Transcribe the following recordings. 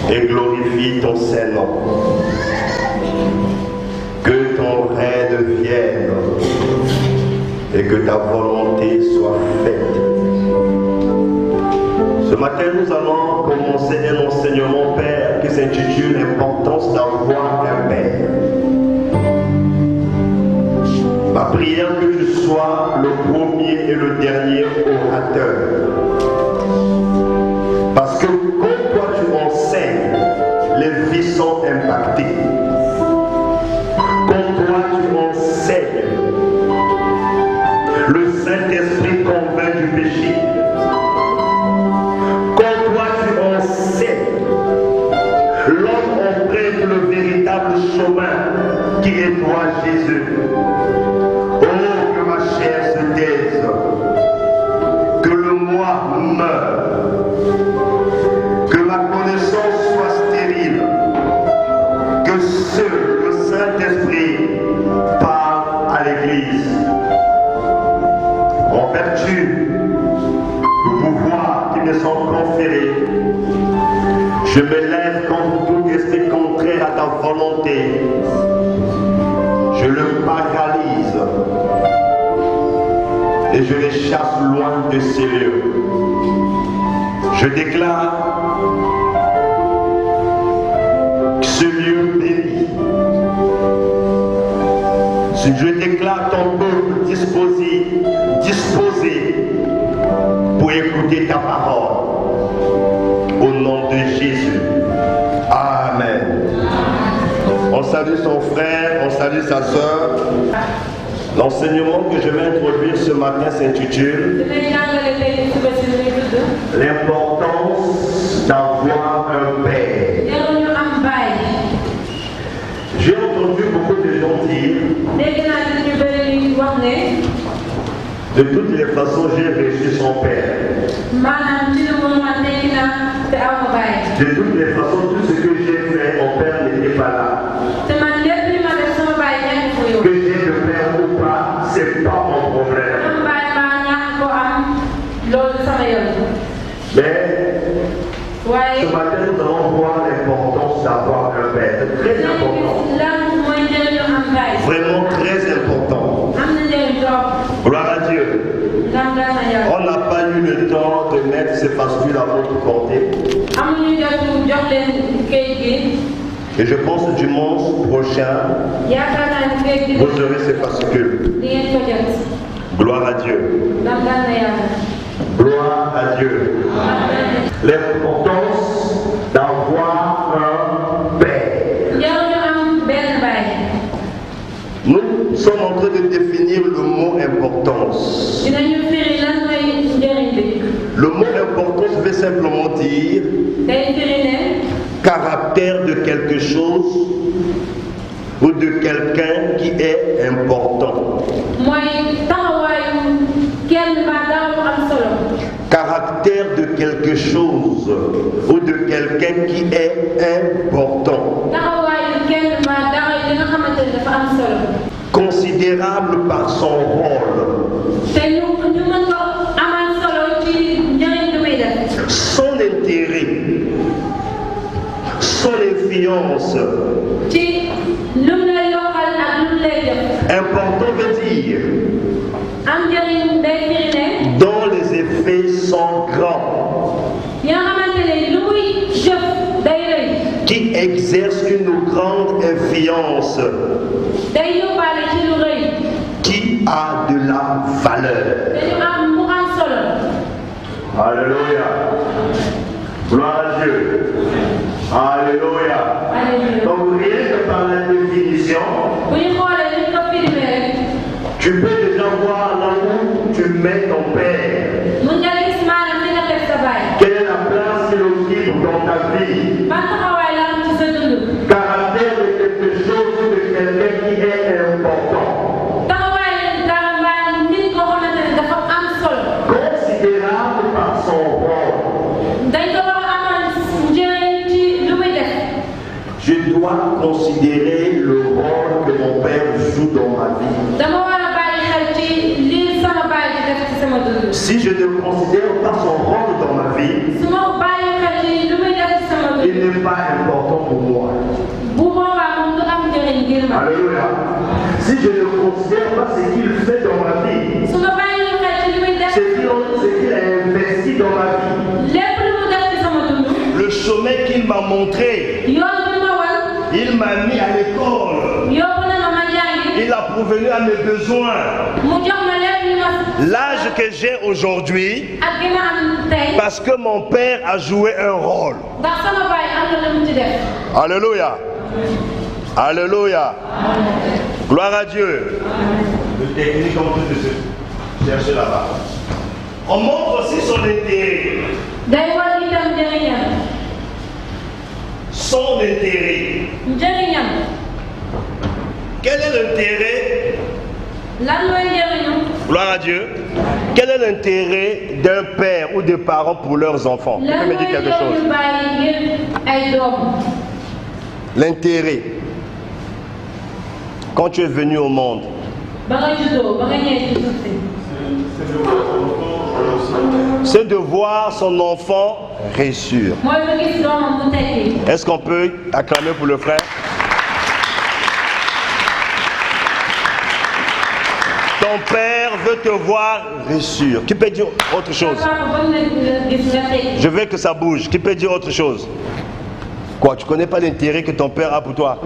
et glorifie ton Saint-Nom. Que ton règne vienne et que ta volonté soit faite. Ce matin, nous allons commencer un enseignement, Père, qui s'intitule l'importance d'avoir un Père. Ma prière que tu sois le premier et le dernier orateur. Parce que quand toi tu enseignes, les vies sont impactées. Quand toi tu enseignes, le Saint-Esprit convainc du péché. Quand toi tu enseignes, l'homme emprunte le véritable chemin qui est toi, Jésus. Oh, que ma chair se taise, que le moi meure, que ma connaissance soit stérile, que seul le Saint-Esprit parle à l'Église. En vertu du pouvoir qui me sont conférés, je me lève contre tout esprit contraire à ta volonté. Je le paralyse et je les chasse loin de ces lieux. Je déclare ce lieu béni. Je déclare ton peuple disposé pour écouter ta parole. Au nom de Jésus. Amen. On salue son frère, on salue sa soeur. L'enseignement que je vais introduire ce matin s'intitule l'importance d'avoir un père. J'ai entendu beaucoup de gens dire de toutes les façons j'ai reçu son père. De toutes les façons, tout ce que j'ai fait, mon père n'était pas là. Que j'ai de père ou pas, c'est pas mon problème. Mais ce matin, nous allons voir l'importance d'avoir un père. C'est très important. Vraiment très important. Gloire à Dieu. On n'a pas eu le temps de mettre ces fascules à votre portée. Et je pense que dimanche prochain, vous aurez ces fascicules. Gloire à Dieu. Gloire à Dieu. L'importance d'avoir un père. Nous sommes en train de définir le mot importance. Le mot importance veut simplement dire caractère de quelque chose ou de quelqu'un qui est important. Caractère de quelque chose ou de quelqu'un qui est important. Considérable par son rôle. Son intérêt. Son influence. Important veut dire dont les effets sont grands, qui exerce une grande influence, qui a de la valeur. Alléluia. Gloire à Dieu. Alléluia. Donc rien que par la définition, tu peux déjà voir là où tu mets ton père. Quelle est la place qu'il occupe dans ta vie? Caractère de quelque chose ou de quelqu'un qui est important. Considérable par son rôle. Je dois considérer le rôle que mon père joue dans ma vie. Si je ne considère pas son rôle dans ma vie, il n'est pas important pour moi. Alléluia. Si je ne considère pas ce qu'il fait dans ma vie, ce qu'il a investi dans ma vie, le chemin qu'il m'a montré, il m'a mis à l'école, il a pourvenu à mes besoins. L'âge que j'ai aujourd'hui, parce que mon père a joué un rôle. Alléluia. Alléluia. Gloire à Dieu. Le technique, on peut se chercher là-bas. On montre aussi son intérêt. Son intérêt. Quel est l'intérêt? Gloire à Dieu. Quel est l'intérêt d'un père ou des parents pour leurs enfants? Tu peux me dire quelque chose? L'intérêt. Quand tu es venu au monde, c'est de voir son enfant réussir. Est-ce qu'on peut acclamer pour le frère? Ton père veut te voir réussir. Qui peut dire autre chose? Je veux que ça bouge. Qui peut dire autre chose? Quoi? Tu ne connais pas l'intérêt que ton père a pour toi?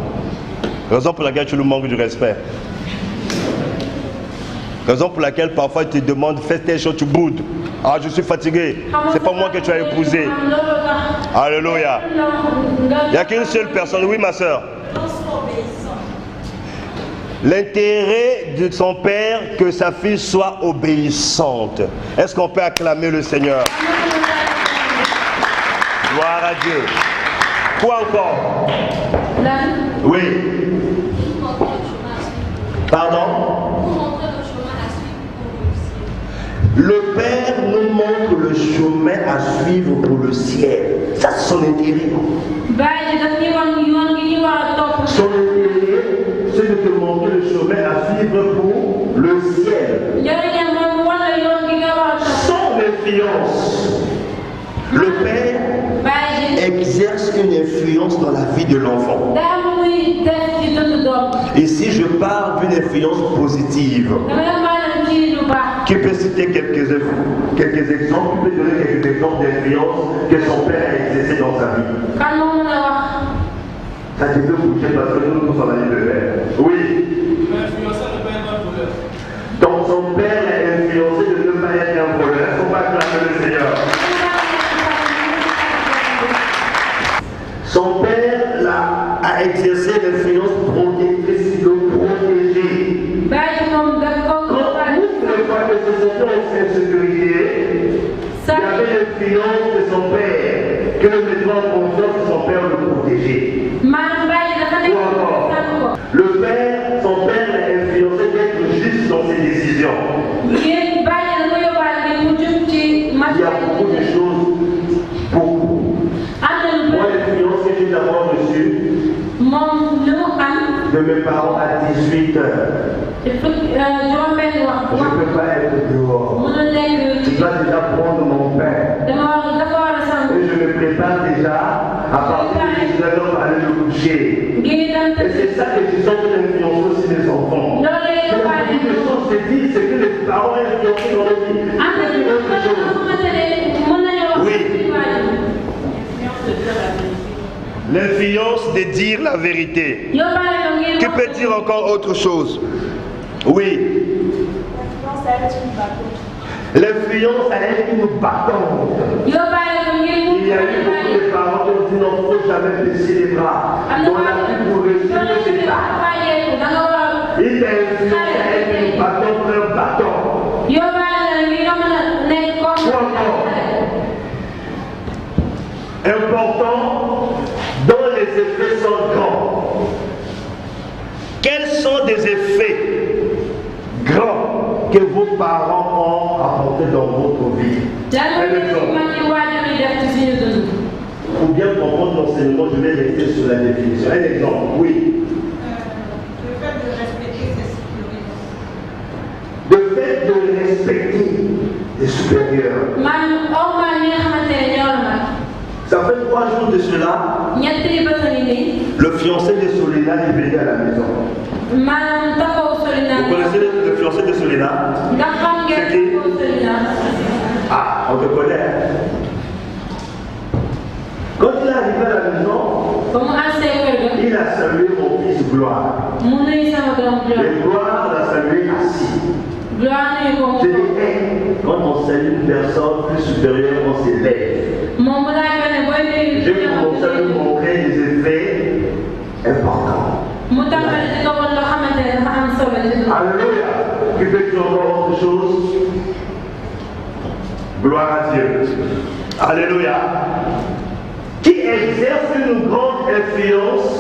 Raison pour laquelle tu lui manques du respect. Raison pour laquelle parfois tu te demandes, fais telle chose, tu boudes. Ah, je suis fatigué. C'est pas moi que tu as épousé. Alléluia. Il n'y a qu'une seule personne. Oui, ma soeur. L'intérêt de son père, que sa fille soit obéissante. Est-ce qu'on peut acclamer le Seigneur? Gloire à Dieu. Quoi encore? Oui. Pardon? Le Père nous montre le chemin à suivre pour le ciel. Ça, c'est son intérêt. Son intérêt, c'est de te montrer le chemin à suivre pour le ciel. Son influence. Le Père exerce une influence dans la vie de l'enfant. Ici, je parle d'une influence positive. Qui peut citer quelques exemples? Qui peut donner quelques exemples d'influence que son père a exercé dans sa vie? Ça te peut bouger parce que nous sommes en année de père. Oui. Donc son père l'a influencé de ne pas être un voleur. Est-ce qu'on va acclamer le Seigneur? Son père a exercé l'influence protectrice, le protéger. Quand que se sentait en sécurité, il y avait l'influence de son père, que le mettant en confiance de son père le protéger. Le père, son père l'a influencé d'être juste dans ses décisions. Il y a beaucoup de choses, beaucoup. Moi, l'influence que j'ai d'abord reçue de mes parents à 18 heures. Je ne peux pas être dehors. Tu dois déjà prendre mon pain. Et je me prépare déjà à partir de 19 heures pour aller me coucher. Et c'est ça que je sens que l'influence aussi des enfants. La vie de choses se dit, c'est que les parents influencent dans leur vie. Oui. L'influence de dire la vérité. Qui peut dire encore autre chose? Oui. L'influence à être une battante. Il y a eu beaucoup de parents qui ont dit non, il ne faut jamais baisser les bras. On a pu pour réussir c'est ça. Il a influencé à être une battante, un bâton. Important, dont les effets sont grands. Quels sont des effets grands que vos parents ont apportés dans votre vie? Pour bien comprendre l'enseignement, je vais rester sur la définition. Un exemple, oui. Le fait de respecter les supérieurs. Ça fait 3 jours de cela. Le fiancé de Solina est venu à la maison. Vous connaissez le fiancé de Solina? C'est qui? Ah, on te connaît. Quand il est arrivé à la maison, il a salué mon fils Gloire. Et Gloire l'a salué assis. J'ai dit, quand on salue une personne plus supérieure, on s'élève. J'ai commencé à lui montrer des effets importants. Alléluia. Qui fait encore autre chose? Gloire à Dieu. Alléluia. Qui exerce une grande influence,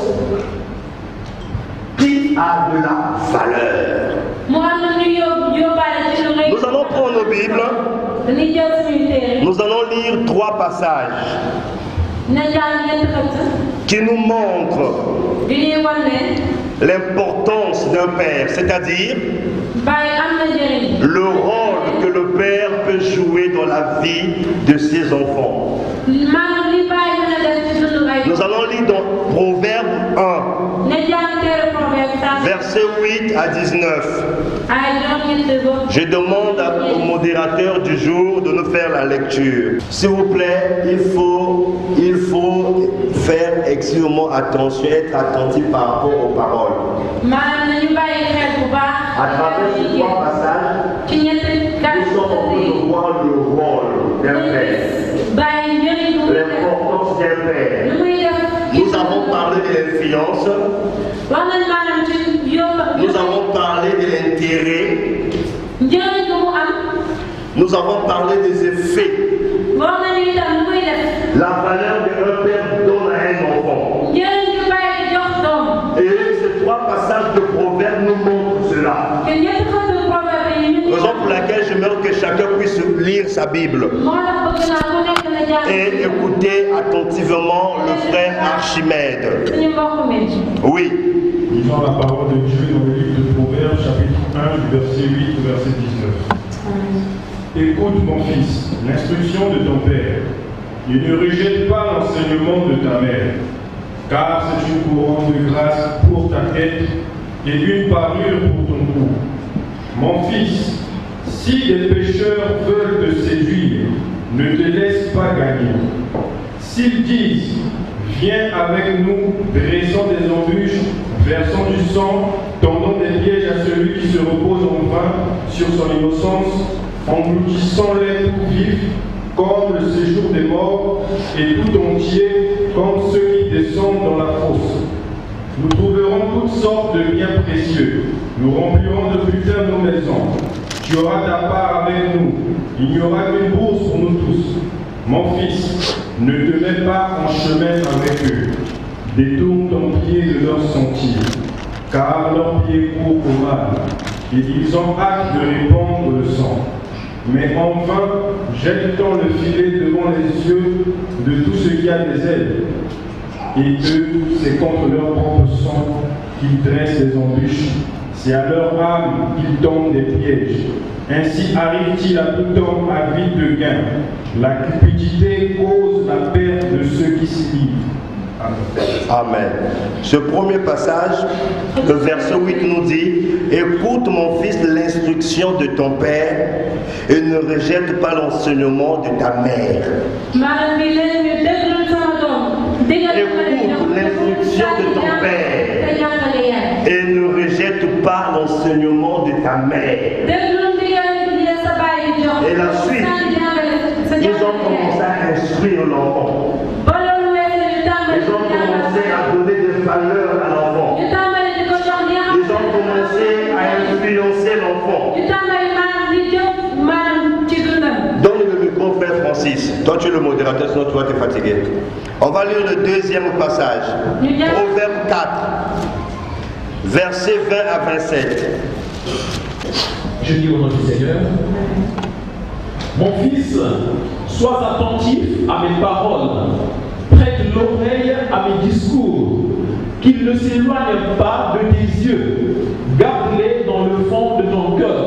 qui a de la valeur. Nous allons prendre nos Bibles. Nous allons lire 3 passages qui nous montrent l'importance d'un père, c'est-à-dire le rôle que le père peut jouer dans la vie de ses enfants. Nous allons lire dans Proverbe 1, versets 8 à 19. Je demande au modérateur du jour de nous faire la lecture. S'il vous plaît, il faut faire extrêmement attention, être attentif par rapport aux paroles. À travers ces 3 passages, nous sommes en train de voir le rôle d'un père, l'importance d'un père. Nous avons parlé de l'influence, nous avons parlé de l'intérêt, nous avons parlé des effets. La valeur qu'un père donne à un enfant. Et ces 3 passages de Proverbes nous montrent cela. Raison pour laquelle j'aimerais que chacun puisse lire sa Bible et écouter attentivement le frère Archimède. Oui. Lisons la parole de Dieu dans le livre de Proverbes, chapitre 1, du verset 8 au verset 19. Écoute, mon fils, l'instruction de ton père, et ne rejette pas l'enseignement de ta mère, car c'est une couronne de grâce pour ta tête et une parure pour ton cou. Mon fils, si les pécheurs veulent te séduire, ne te laisse pas gagner. S'ils disent, viens avec nous, dressons des embûches, versons du sang, tendons des pièges à celui qui se repose en vain sur son innocence, engloutissons-les tout vifs, comme le séjour des morts, et tout entier, comme ceux qui descendent dans la fosse. Nous trouverons toutes sortes de biens précieux. Nous remplirons de butin nos maisons. Tu auras ta part avec nous. Il n'y aura qu'une bourse pour nous tous. Mon fils, ne te mets pas en chemin avec eux. Détourne ton pied de leur sentier, car leurs pieds courent au mal, et ils ont hâte de répandre le sang. Mais en vain, jette-t-on le filet devant les yeux de tout ce qui a des ailes. Et eux, c'est contre leur propre sang qu'ils dressent des embûches. C'est à leur âme qu'ils tombent des pièges. Ainsi arrive-t-il à tout homme avide de gain. La cupidité cause la perte de ceux qui s'y livrent. Amen. Ce premier passage, le verset 8 nous dit: écoute mon fils l'instruction de ton père et ne rejette pas l'enseignement de ta mère. Écoute l'instruction de ton père et ne rejette pas l'enseignement de ta mère. Et la suite, ils ont commencé à instruire l'enfant. Ils ont commencé à donner des valeurs à l'enfant. Ils ont commencé à influencer l'enfant. Donne le micro, frère Francis. Toi, tu es le modérateur, sinon toi, tu es fatigué. On va lire le deuxième passage. Proverbe 4, versets 20 à 27. Je dis au nom du Seigneur. Mon fils, sois attentif à mes paroles. Prête l'oreille à mes discours, qu'ils ne s'éloignent pas de tes yeux. Garde-les dans le fond de ton cœur,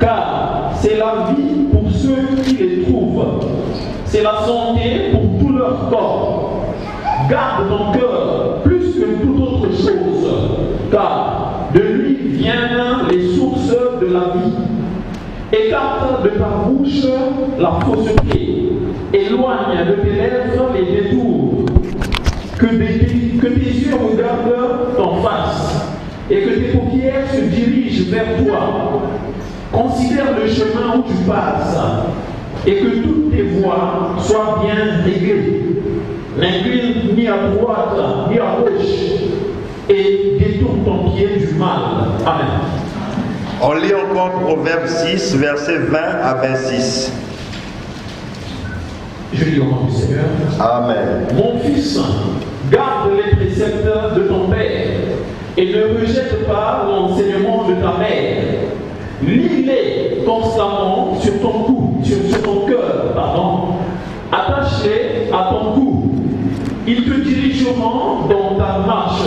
car c'est la vie pour ceux qui les trouvent. C'est la santé pour tout leur corps. garde ton cœur plus que toute autre chose, car de lui viennent les sources de la vie. Écarte de ta bouche la fausseté, éloigne de tes lèvres les détours, que tes yeux regardent en face, et que tes paupières se dirigent vers toi. Considère le chemin où tu passes, et que toutes tes voies soient bien réglées. N'incline ni à droite ni à gauche, et détourne ton pied du mal. Amen. On lit encore Proverbe 6, versets 20 à 26. Je lis au nom du Seigneur. Amen. Mon fils, garde les préceptes de ton père et ne rejette pas l'enseignement de ta mère. Lis-les constamment sur ton cou, sur ton cœur, pardon. Attache-les à ton cou. Ils te dirigeront dans ta marche.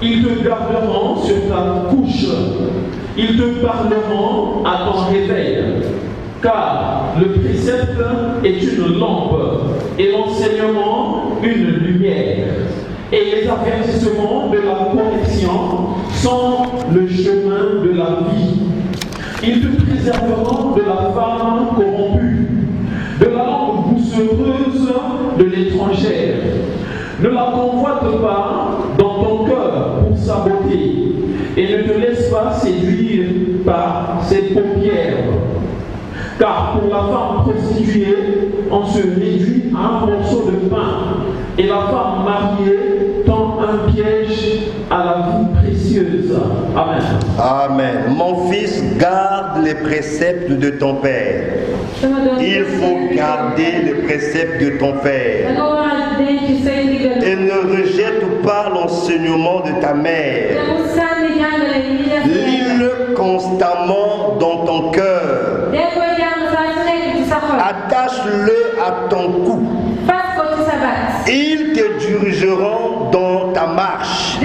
Ils te garderont sur ta couche. Ils te parleront à ton réveil. Car le précepte est une lampe et l'enseignement une lumière. Et les avertissements de la correction sont le chemin de la vie. Ils te préserveront de la femme corrompue, de la langue bousseuse de l'étrangère. Ne la convoite pas dans ton cœur pour sa beauté et ne te laisse pas séduire par ses paupières. Car pour la femme prostituée, on se réduit à un morceau de pain, et la femme mariée tend un piège à la vie précieuse. Amen. Amen. Mon fils, garde les préceptes de ton père. Il faut garder les préceptes de ton père. Et ne rejette pas l'enseignement de ta mère. Lis-le constamment dans ton cœur. Attache-le à ton cou. Ils te dirigeront dans ta marche.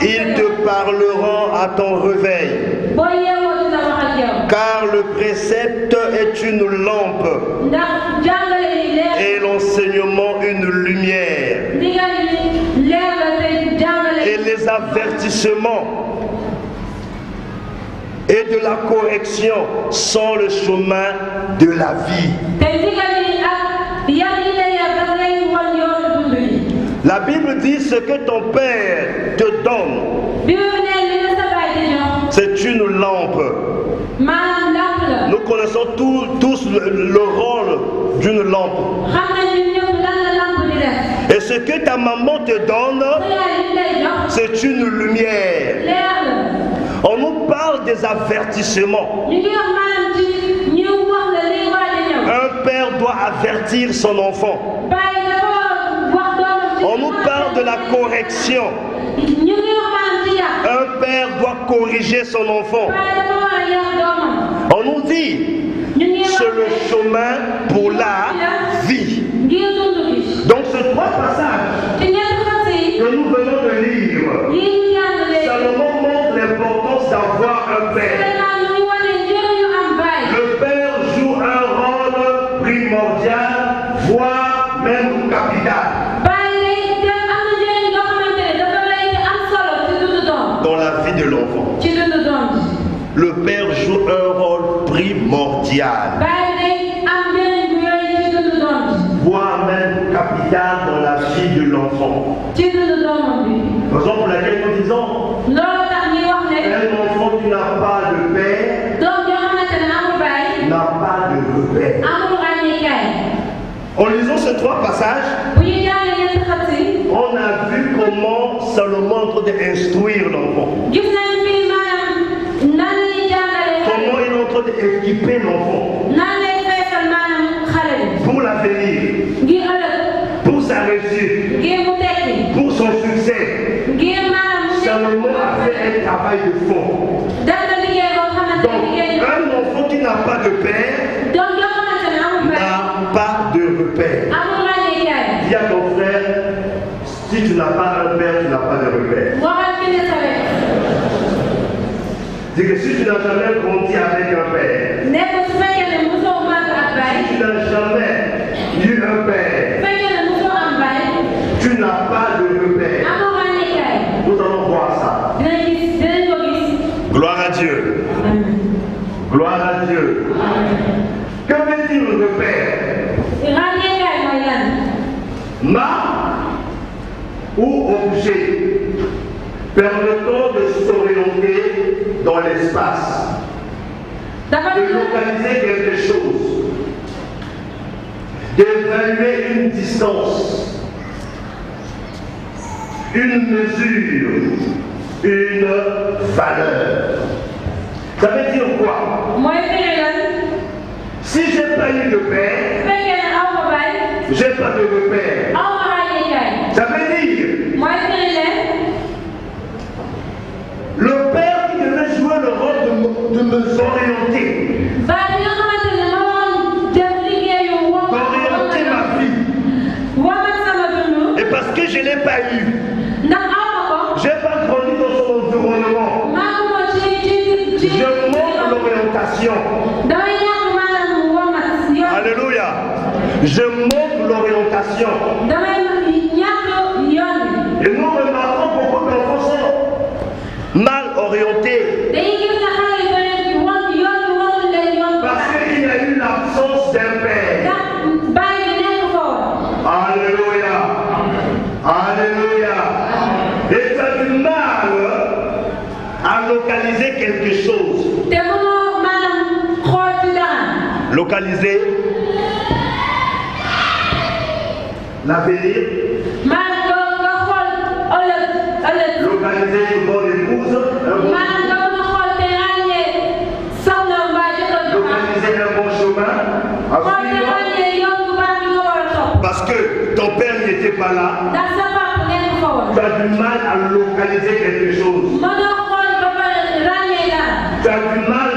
Ils te parleront à ton réveil. Car le précepte est une lampe et l'enseignement une lumière. Et les avertissements et de la correction sont le chemin de la vie. La Bible dit ce que ton père te donne, c'est une lampe. Nous connaissons tous le rôle d'une lampe. Et ce que ta maman te donne, c'est une lumière. On nous parle des avertissements. Un père doit avertir son enfant. On nous parle de la correction. Un père doit corriger son enfant. On nous dit, c'est le chemin pour la vie. Donc ces trois passages que nous venons de lire, Salomon montre l'importance d'avoir un père. Le père joue un rôle primordial, voire même capital dans la vie de l'enfant. Le père joue un rôle primordial, voire même capital dans la vie de l'enfant. Raison pour laquelle nous disons, un enfant qui n'a pas de père n'a pas de repère. En lisant ces trois passages, on a vu comment Salomon est en train d'instruire l'enfant. Comment il est en train d'équiper l'enfant pour l'avenir, pour sa réussite, pour son succès. Salomon a fait un travail de fond. Donc, un enfant qui n'a pas de père n'a pas de repère. Dis à ton frère, si tu n'as pas un père, tu n'as pas de repère. Dis que si tu n'as jamais grandi avec un père, si tu n'as jamais eu un père, tu n'as pas de repère. Nous allons voir ça. Gloire à Dieu. Gloire à Dieu. Que veut dire repère? Marque ou objet permettant de s'orienter dans l'espace, de localiser quelque chose, d'évaluer une distance, une mesure, une valeur. Ça veut dire quoi? Si je n'ai pas eu de père, je n'ai pas de repère. Ça veut dire le père qui devait jouer le rôle de me orienter. D'orienter ma vie. Et parce que je ne l'ai pas eu, je n'ai pas grandi dans son environnement. Je montre l'orientation. Alléluia. Je montre l'orientation. Et nous remarquons beaucoup d'enfants sont mal orientés. Parce qu'il y a eu l'absence d'un père. Alléluia. Alléluia. Et tu as du mal à localiser quelque chose. Localiser l'avenir. Localiser une bonne épouse. Localiser un bon chemin. Parce que ton père n'était pas là. Tu as du mal à localiser quelque chose. Tu as du mal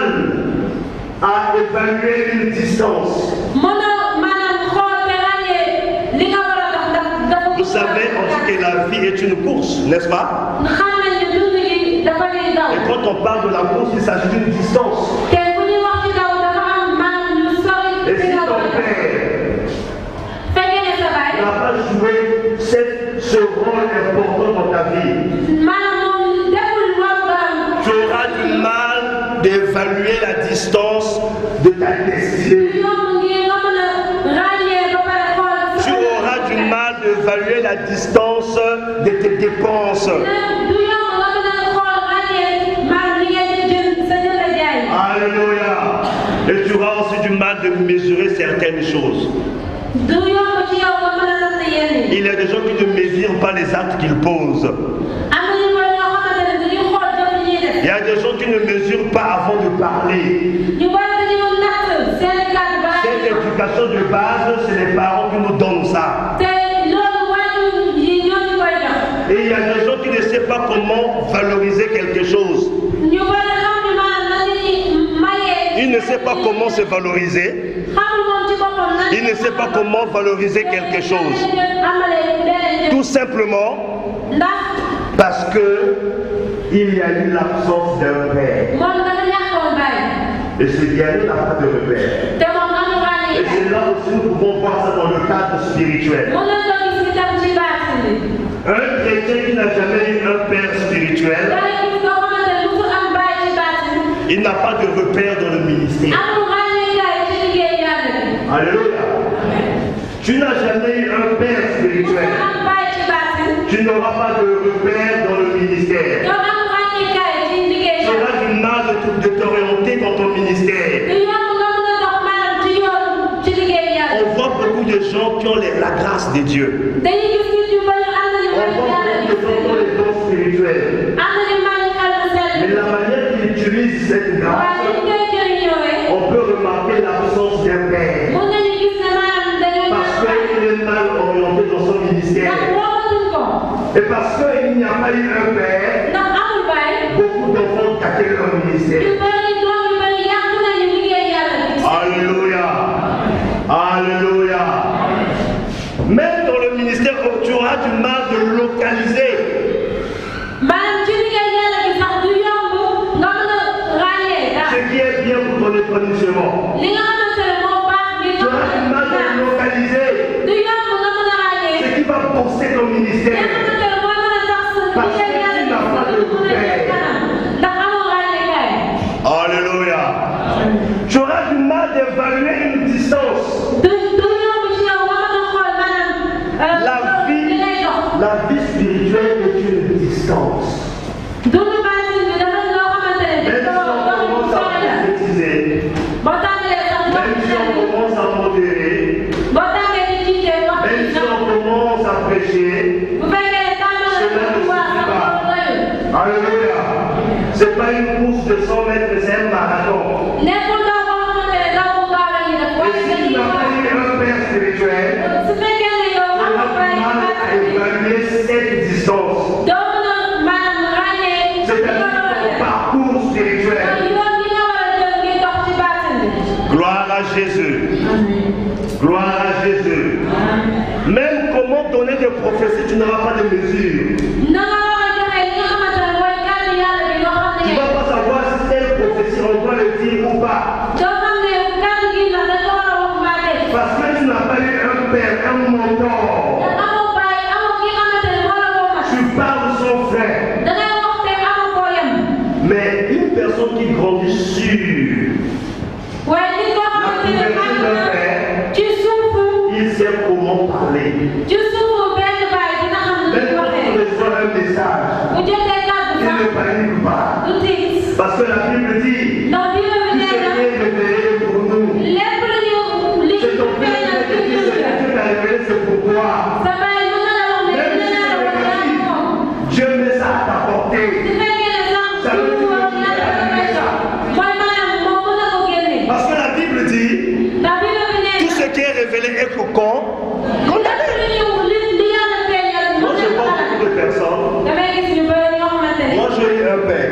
à évaluer une distance. Vous savez, on dit que la vie est une course, n'est-ce pas? Et quand on parle de la course, il s'agit d'une distance. Et si ton père n'a pas joué ce rôle important dans ta vie, tu auras du mal d'évaluer la distance de ta destinée. Tu auras du mal d'évaluer la distance de tes dépenses. Alléluia. Et tu auras aussi du mal de mesurer certaines choses. Il y a des gens qui ne mesurent pas les actes qu'ils posent. Il y a des gens qui ne mesurent pas avant de parler. Cette éducation de base, c'est les parents qui nous donnent ça. Et il y a des gens qui ne savent pas comment valoriser quelque chose. Ils ne savent pas comment se valoriser. Ils ne savent pas comment valoriser quelque chose. Tout simplement parce que il y a eu l'absence d'un père. Et ce dernier n'a pas de repère. Et c'est là aussi nous pouvons voir ça dans le cadre spirituel. Un chrétien qui n'a jamais eu un père spirituel, il n'a pas de repère dans le ministère. Alléluia. Tu n'as jamais eu un père spirituel. Tu n'auras pas de repère dans le ministère. Tu auras du mal de t'orienter dans ton ministère. On voit beaucoup de gens qui ont la grâce de Dieu. On voit beaucoup de gens qui ont les dons spirituels. Mais la manière qu'ils utilisent cette grâce, on peut remarquer l'absence d'un père. Parce qu'il est mal orienté dans son ministère. Et parce qu'il n'y a pas eu un père, beaucoup d'enfants ont quitté leur ministère. Alléluia. Alléluia. Même dans le ministère, tu auras du mal de localiser. Ce qui est bien pour ton épanouissement. Tu auras du mal de localiser ce qui va pousser ton ministère. ministère. Parce que tu n'as pas de repère. Alléluia. Tu auras du mal d'évaluer une distance. La vie spirituelle est une distance. Même si on commence à prophétiser, même si on commence à modérer, même si on commence à prêcher, cela ne suffit pas. Alléluia. Ce n'est pas une course de 100 mètres, c'est un marathon. Et si tu n'as pas eu un père spirituel, tu auras du mal à évaluer cette distance. C'est-à-dire ton parcours spirituel. Gloire à Jésus. Gloire à Jésus. Même comment donner des prophéties, tu n'auras pas de mesure. Tu ne vas pas savoir si telle prophétie, on doit le dire ou pas. Parce que tu n'as pas eu un père, un mentor. Tu parles de son frère. Mais une personne qui grandit sur la couverture d'un père, il sait comment parler. Même quand on reçoit un message, il ne panique pas. Parce que la Bible dit, tout ce qui est révélé pour nous, c'est ton Père qui te dit ce que Dieu t'a révélé, c'est pour toi. Même si c'est négatif, Dieu met ça à ta portée. Ça veut dire que tu as révélé ça. Parce que la Bible dit, tout ce qui est révélé est cocon. Condamné. Moi je vois beaucoup de personnes. Moi j'ai eu un père.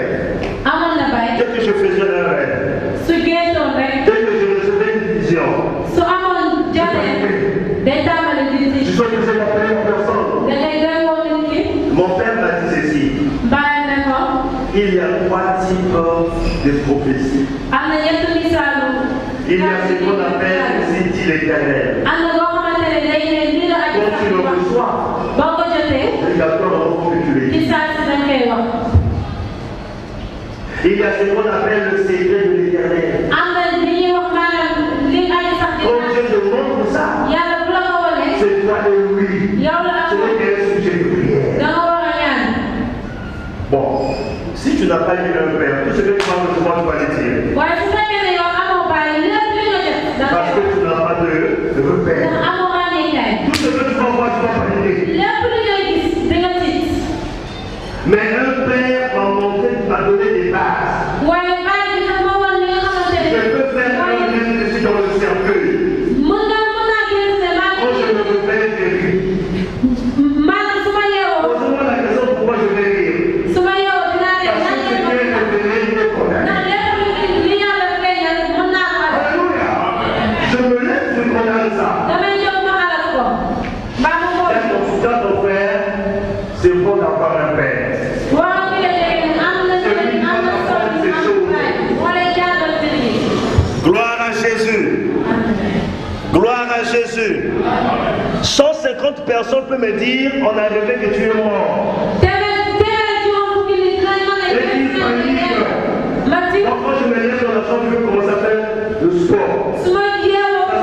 Dès que je faisais un rêve, dès que je recevais une vision, je suis que c'est la première personne. Mon père m'a dit ceci. Il y a 3 types de prophéties. Il y a ce qu'on appelle aussi dit l'Éternel. Quand tu le reçois, obligatoirement faut que tu le dises. Il y a ce qu'on appelle le secret de l'Éternel. Quand Dieu te montre ça, c'est toi et lui. Ce n'est qu'un sujet de prière. Bon, si tu n'as pas eu un père, tout ce que tu vas recevoir, tu vas le dire. Parce que tu n'as pas de repère. Tout ce que tu vas voir, tu vas pas le dire. Mais un père m'a donné des bases. Je peux faire un lien dessus dans le cercueil. Quand je me réveille, je ris. Posez-moi la question pourquoi je vais rire. Parce que ce qui est révélé, il est condamné. Alléluia. Je me laisse, je condamne ça. Quand ton frère, c'est bon d'avoir un père. Gloire à Jésus. Gloire à Jésus. 150 personnes peuvent me dire, on a rêvé que tu es mort. Et ils paniquent. Parfois je me lève dans la chambre, je veux commencer à faire le sport. Parce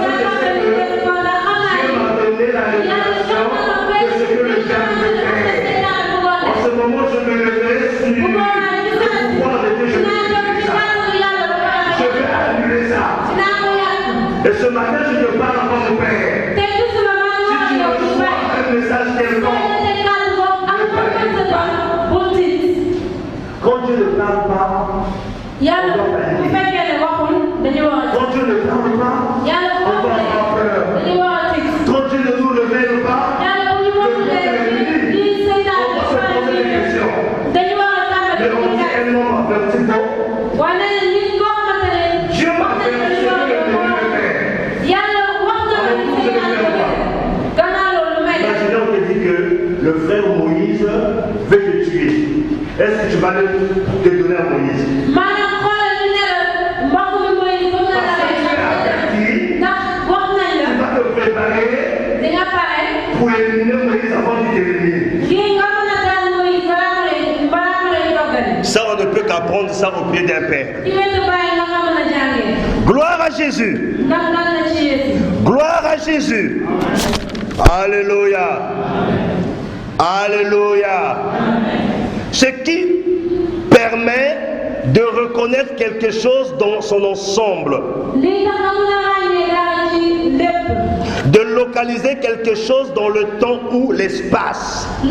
que je sais que Dieu m'a donné la révélation de ce que le diable veut faire. En ce moment, je me lèverai sur le pouvoir de Dieu, je vais annuler ça. Je vais annuler ça. Et ce matin, je te parle à mon père. Si tu reçois un message quelconque, quand Dieu ne parle pas, on doit paniquer. Quand Dieu ne parle pas, on doit avoir peur. Quand Dieu ne nous révèle pas, le monde est réuni. On doit se poser des questions. Mais on dit un homme averti bon. Dieu m'a fait ce que je devais faire. Imaginez, on te dit que le frère Moïse veut te tuer. Est-ce que tu vas te donner à Moïse? Parce que tu es averti, tu vas te préparer pour éliminer Moïse avant qu'il t'élimine. apprendre ça au pied d'un père. Gloire à Jésus. Gloire à Jésus. Alléluia. Alléluia. Ce qui permet de reconnaître quelque chose dans son ensemble. De localiser quelque chose dans le temps ou l'espace. Nous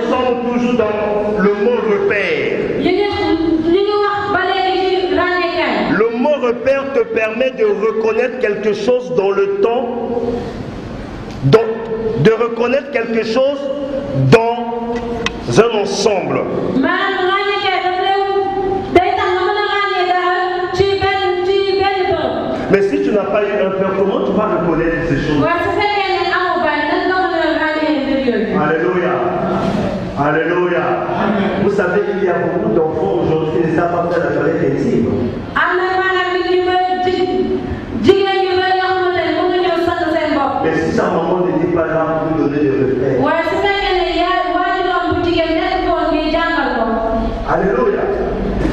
sommes toujours dans le mot repère. Le mot repère te permet de reconnaître quelque chose dans le temps, de reconnaître quelque chose dans un ensemble. Mais si tu n'as pas eu un père, comment tu vas reconnaître ces choses? Alléluia. Alléluia. Vous savez, il y a beaucoup d'enfants aujourd'hui qui ne savent pas faire la toilette intime. Mais si sa maman ne dit pas là pour lui donner des repères. Alléluia.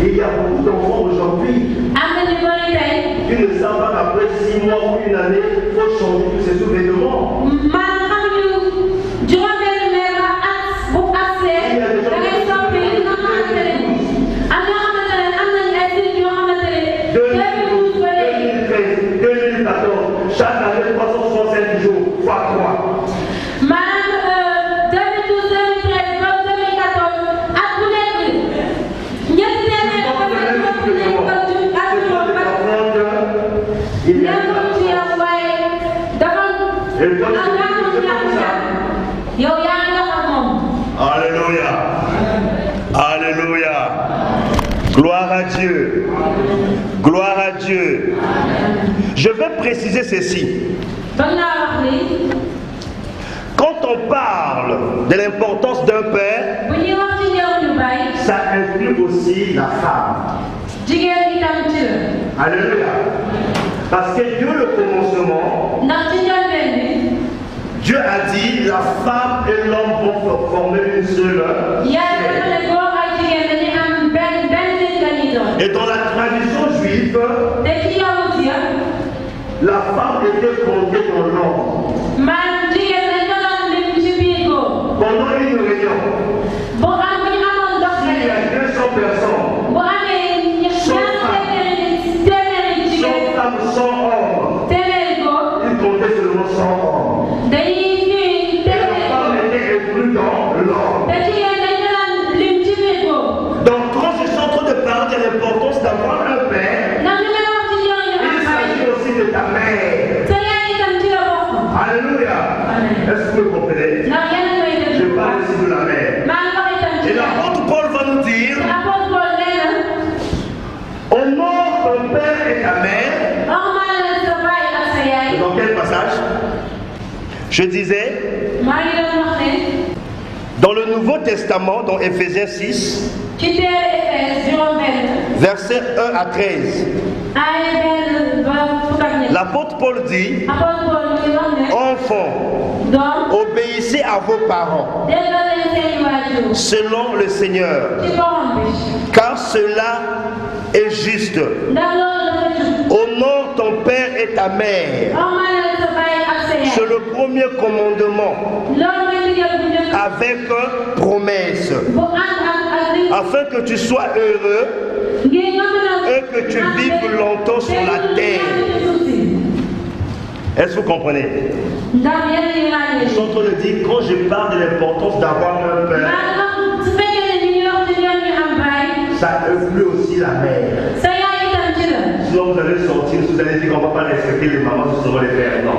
Il y a beaucoup d'enfants aujourd'hui qui ne savent pas qu'après 6 mois ou une année, il faut changer tous ces sous-vêtements. Chaque année, 365 jours, fois 3. Alléluia. Alléluia. Gloire à Dieu. Gloire à Dieu. Je vais préciser ceci. Quand on parle de l'importance d'un père, ça inclut aussi la femme. Alléluia. Parce que Dieu, le commencement, Dieu a dit la femme et l'homme vont former une seule. Et dans la tradition juive, la femme était fondée dans l'homme. Pendant une réunion, s'il y a 200 personnes, 100 femmes, 100 hommes, ils comptaient seulement 100 hommes. Et la femme était inclue dans l'homme. Donc quand je suis en train de parler de l'importance d'avoir un père, il s'agit aussi de ta mère. Alléluia. Est-ce que vous comprenez? Je parle ici de la mère. Et l'apôtre Paul va nous dire, honore ton père et ta mère. Dans quel passage? Je disais, dans le Nouveau Testament, dans Éphésiens 6, versets 1 à 13. L'apôtre Paul dit, enfants, obéissez à vos parents selon le Seigneur, car cela est juste. Honore ton père et ta mère. C'est le premier commandement avec promesse, afin que tu sois heureux et que tu vives longtemps sur la terre. Est-ce que vous comprenez? Je suis en train de dire, quand je parle de l'importance d'avoir un père, ça inclut aussi la mère. Sinon vous allez sortir, vous allez dire qu'on ne va pas respecter les mamans, ce seront les pères. Non.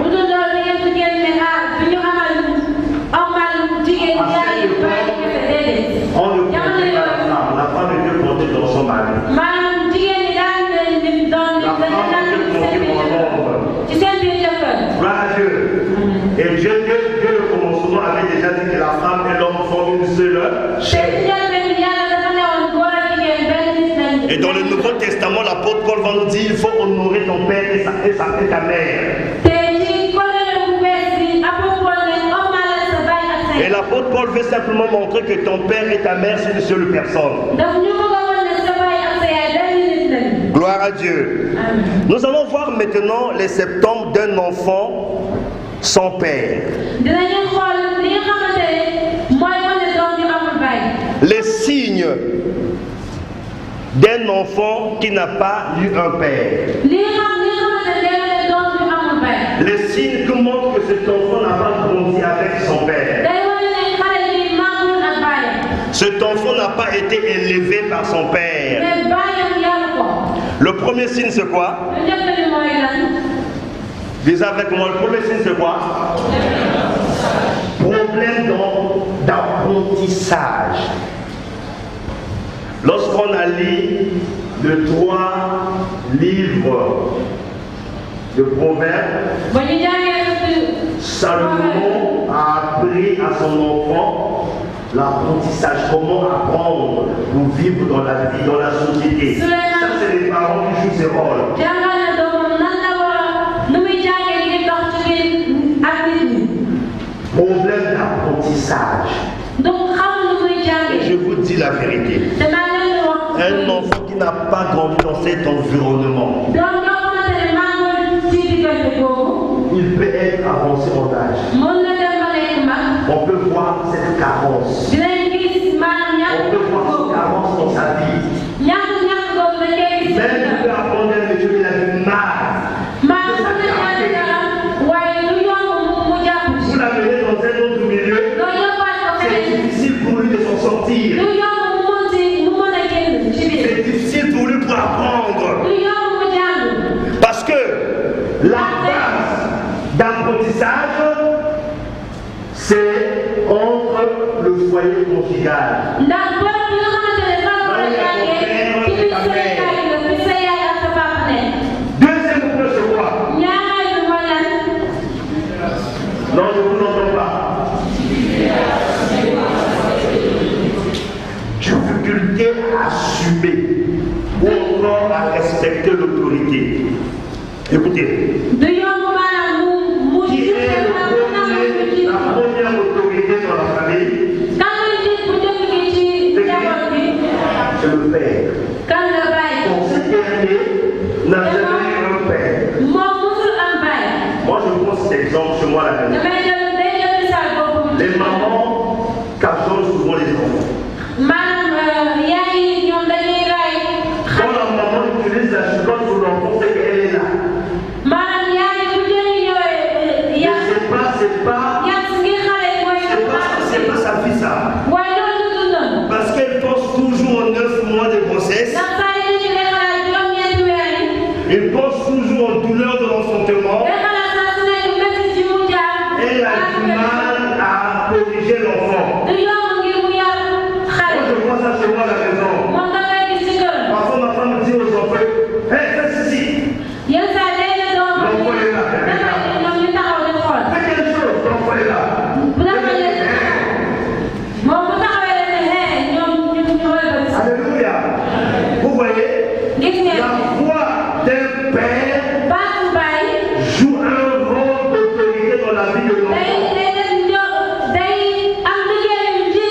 On ne comptait pas la femme était portée dans son mari. La femme était portée dans l'ombre. Gloire à Dieu. Et Dieu, le commencement, avait déjà dit que la femme et l'homme forment une seule chair. Et dans le Nouveau Testament, l'apôtre Paul va nous dire il faut honorer ton père et ta mère. Et l'apôtre Paul veut simplement montrer que ton père et ta mère, c'est une seule personne. Gloire à Dieu. Amen. Nous allons voir maintenant les symptômes d'un enfant sans père. Les signes d'un enfant qui n'a pas eu un père. Les signes qui montrent que cet enfant n'a pas grandi avec son père. Cet enfant n'a pas été élevé par son père. Le premier signe c'est quoi? Dis avec moi, le premier signe c'est quoi? Problème d'apprentissage. Lorsqu'on a lu les 3 livres de Proverbes, Salomon a appris à son enfant l'apprentissage, comment apprendre pour vivre dans la vie, dans la société. Ça, c'est les parents qui jouent ces rôles. Problème d'apprentissage. Je vous dis la vérité. Un enfant qui n'a pas grandi dans cet environnement, il peut être avancé en âge. On peut voir cette carence. On peut voir cette carence dans sa vie. Même il peut apprendre un métier, il a du mal. Vous l'amenez dans un autre milieu, c'est difficile pour lui de s'en sortir. C'est difficile pour lui pour apprendre. Parce que la base d'apprentissage, c'est entre le foyer conjugal. Deuxième point, c'est quoi? Non, je ne vous entends pas. Difficulté à assumer ou encore à respecter l'autorité. Écoutez. Qui est la première autorité dans la famille? C'est le père. Donc ce dernier n'a jamais eu un père. Moi je prends cet exemple chez moi à la maison. Les mamans cachent souvent les enfants. Quand la maman utilise la chicotte pour l'enfant, c'est qu'elle est là. C'est pas sa fille ça. Parce qu'elle pense toujours aux 9 mois de grossesse. Elle pense toujours aux douleurs de l'enfantement. Elle a du mal à corriger l'enfant. Moi je vois ça chez moi à la maison. Parfois ma femme me dit aux enfants, hé, fais ceci. L'enfant est là. Fais quelque chose, l'enfant est là. Alléluia. Vous voyez, la voix d'un père joue un rôle d'autorité dans la vie de l'enfant.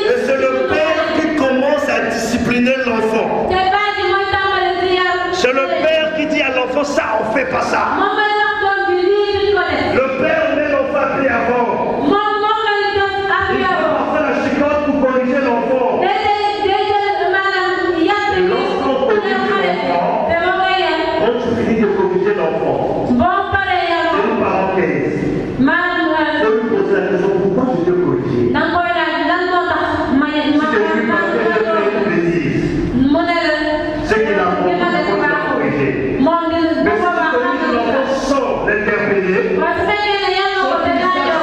Et c'est le père qui commence à discipliner l'enfant. C'est le père qui dit à l'enfant, ça, on fait pas ça. Le père met l'enfant à pied avant. Il va passer la chicotte pour corriger l'enfant. Et lorsqu'on corrige l'enfant, quand tu finis de corriger l'enfant, c'est une parenthèse. Je lui pose la question, pourquoi je te corrige? Si je lui parce que je fais une bêtise, c'est qu'il a compris pourquoi tu l'as corrigé. Mais si tu corriges l'enfant sans l'interpeller,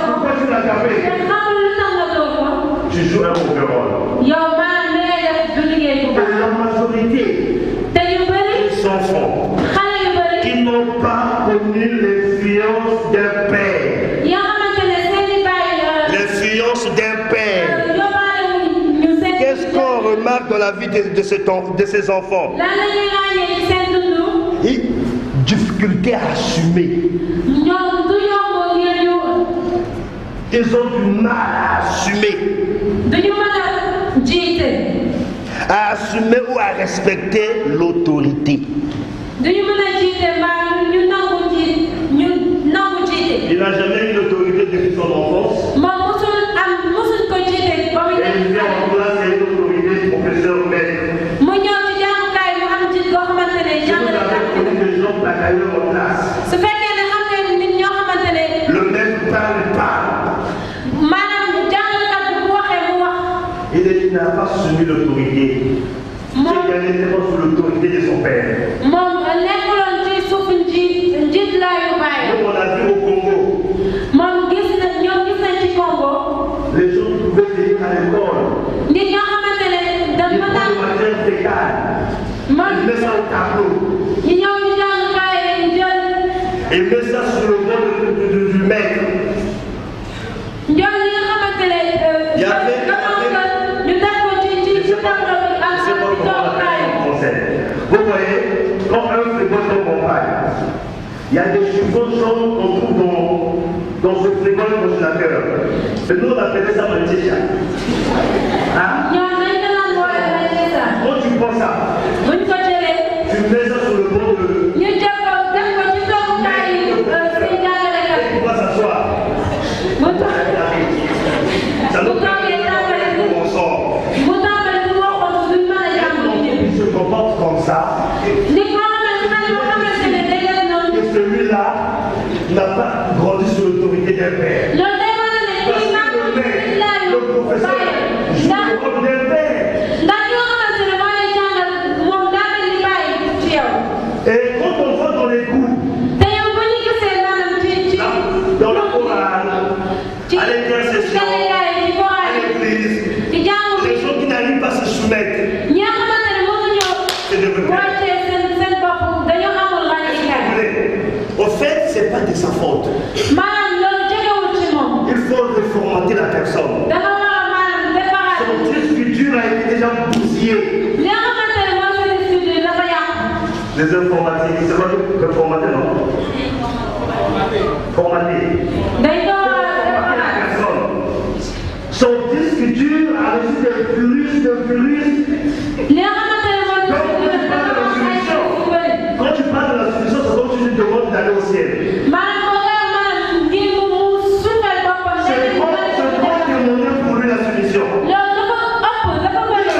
pourquoi tu l'as gardé? Tu joues un mauvais rôle. Et la majorité des enfants qui n'ont pas connu l'influence d'un père, l'influence d'un père, qu'est-ce qu'on remarque dans la vie de ces enfants? Difficulté à assumer. Ils ont du mal à assumer. à assumer ou à respecter l'autorité. Il n'a jamais eu l'autorité depuis son enfance. Et il vient en place et une autorité professeur maître. Vous avez connu des gens baccalauréats en classe. Le maître parle. Il n'a pas suivi l'autorité. Il n'était pas sous l'autorité de son père. Nous, on a vu au Congo. Les gens pouvaient venir à l'école. Ils prenaient matière fécale. Ils mettent ça au tableau. Ils mettent ça sur le dos du maître. Il y avait vous voyez, quand un frigo de campagne, il y a des chiffons jaunes qu'on trouve dans ce frigo de congélateur. Et nous, on appelait ça manticha. Hein? Quand tu prends ça, tu mets ça sur le bord de... Et tu vas s'asseoir. Ça nous permet de on sort. Il se comporte comme ça. Et celui-là n'a pas grandi sous l'autorité d'un père. Parce que le maître, le professeur, joue le rôle d'un père. Et quand on va dans les coups, dans la chorale, à l'intercession, à l'église, les gens qui n'arrivent pas à se soumettre, c'est devenu. Au fait, ce n'est pas de sa faute. Il faut reformater la personne. Son disque dur a été déjà bousillé. Les informatiques, c'est quoi le reformater, non? Formater. Formater la personne. Son disque dur a reçu de virus. Quand tu parles de la soumission, c'est comme si tu te demandes d'aller au ciel. C'est quoi témoigner pour lui la soumission? Il n'a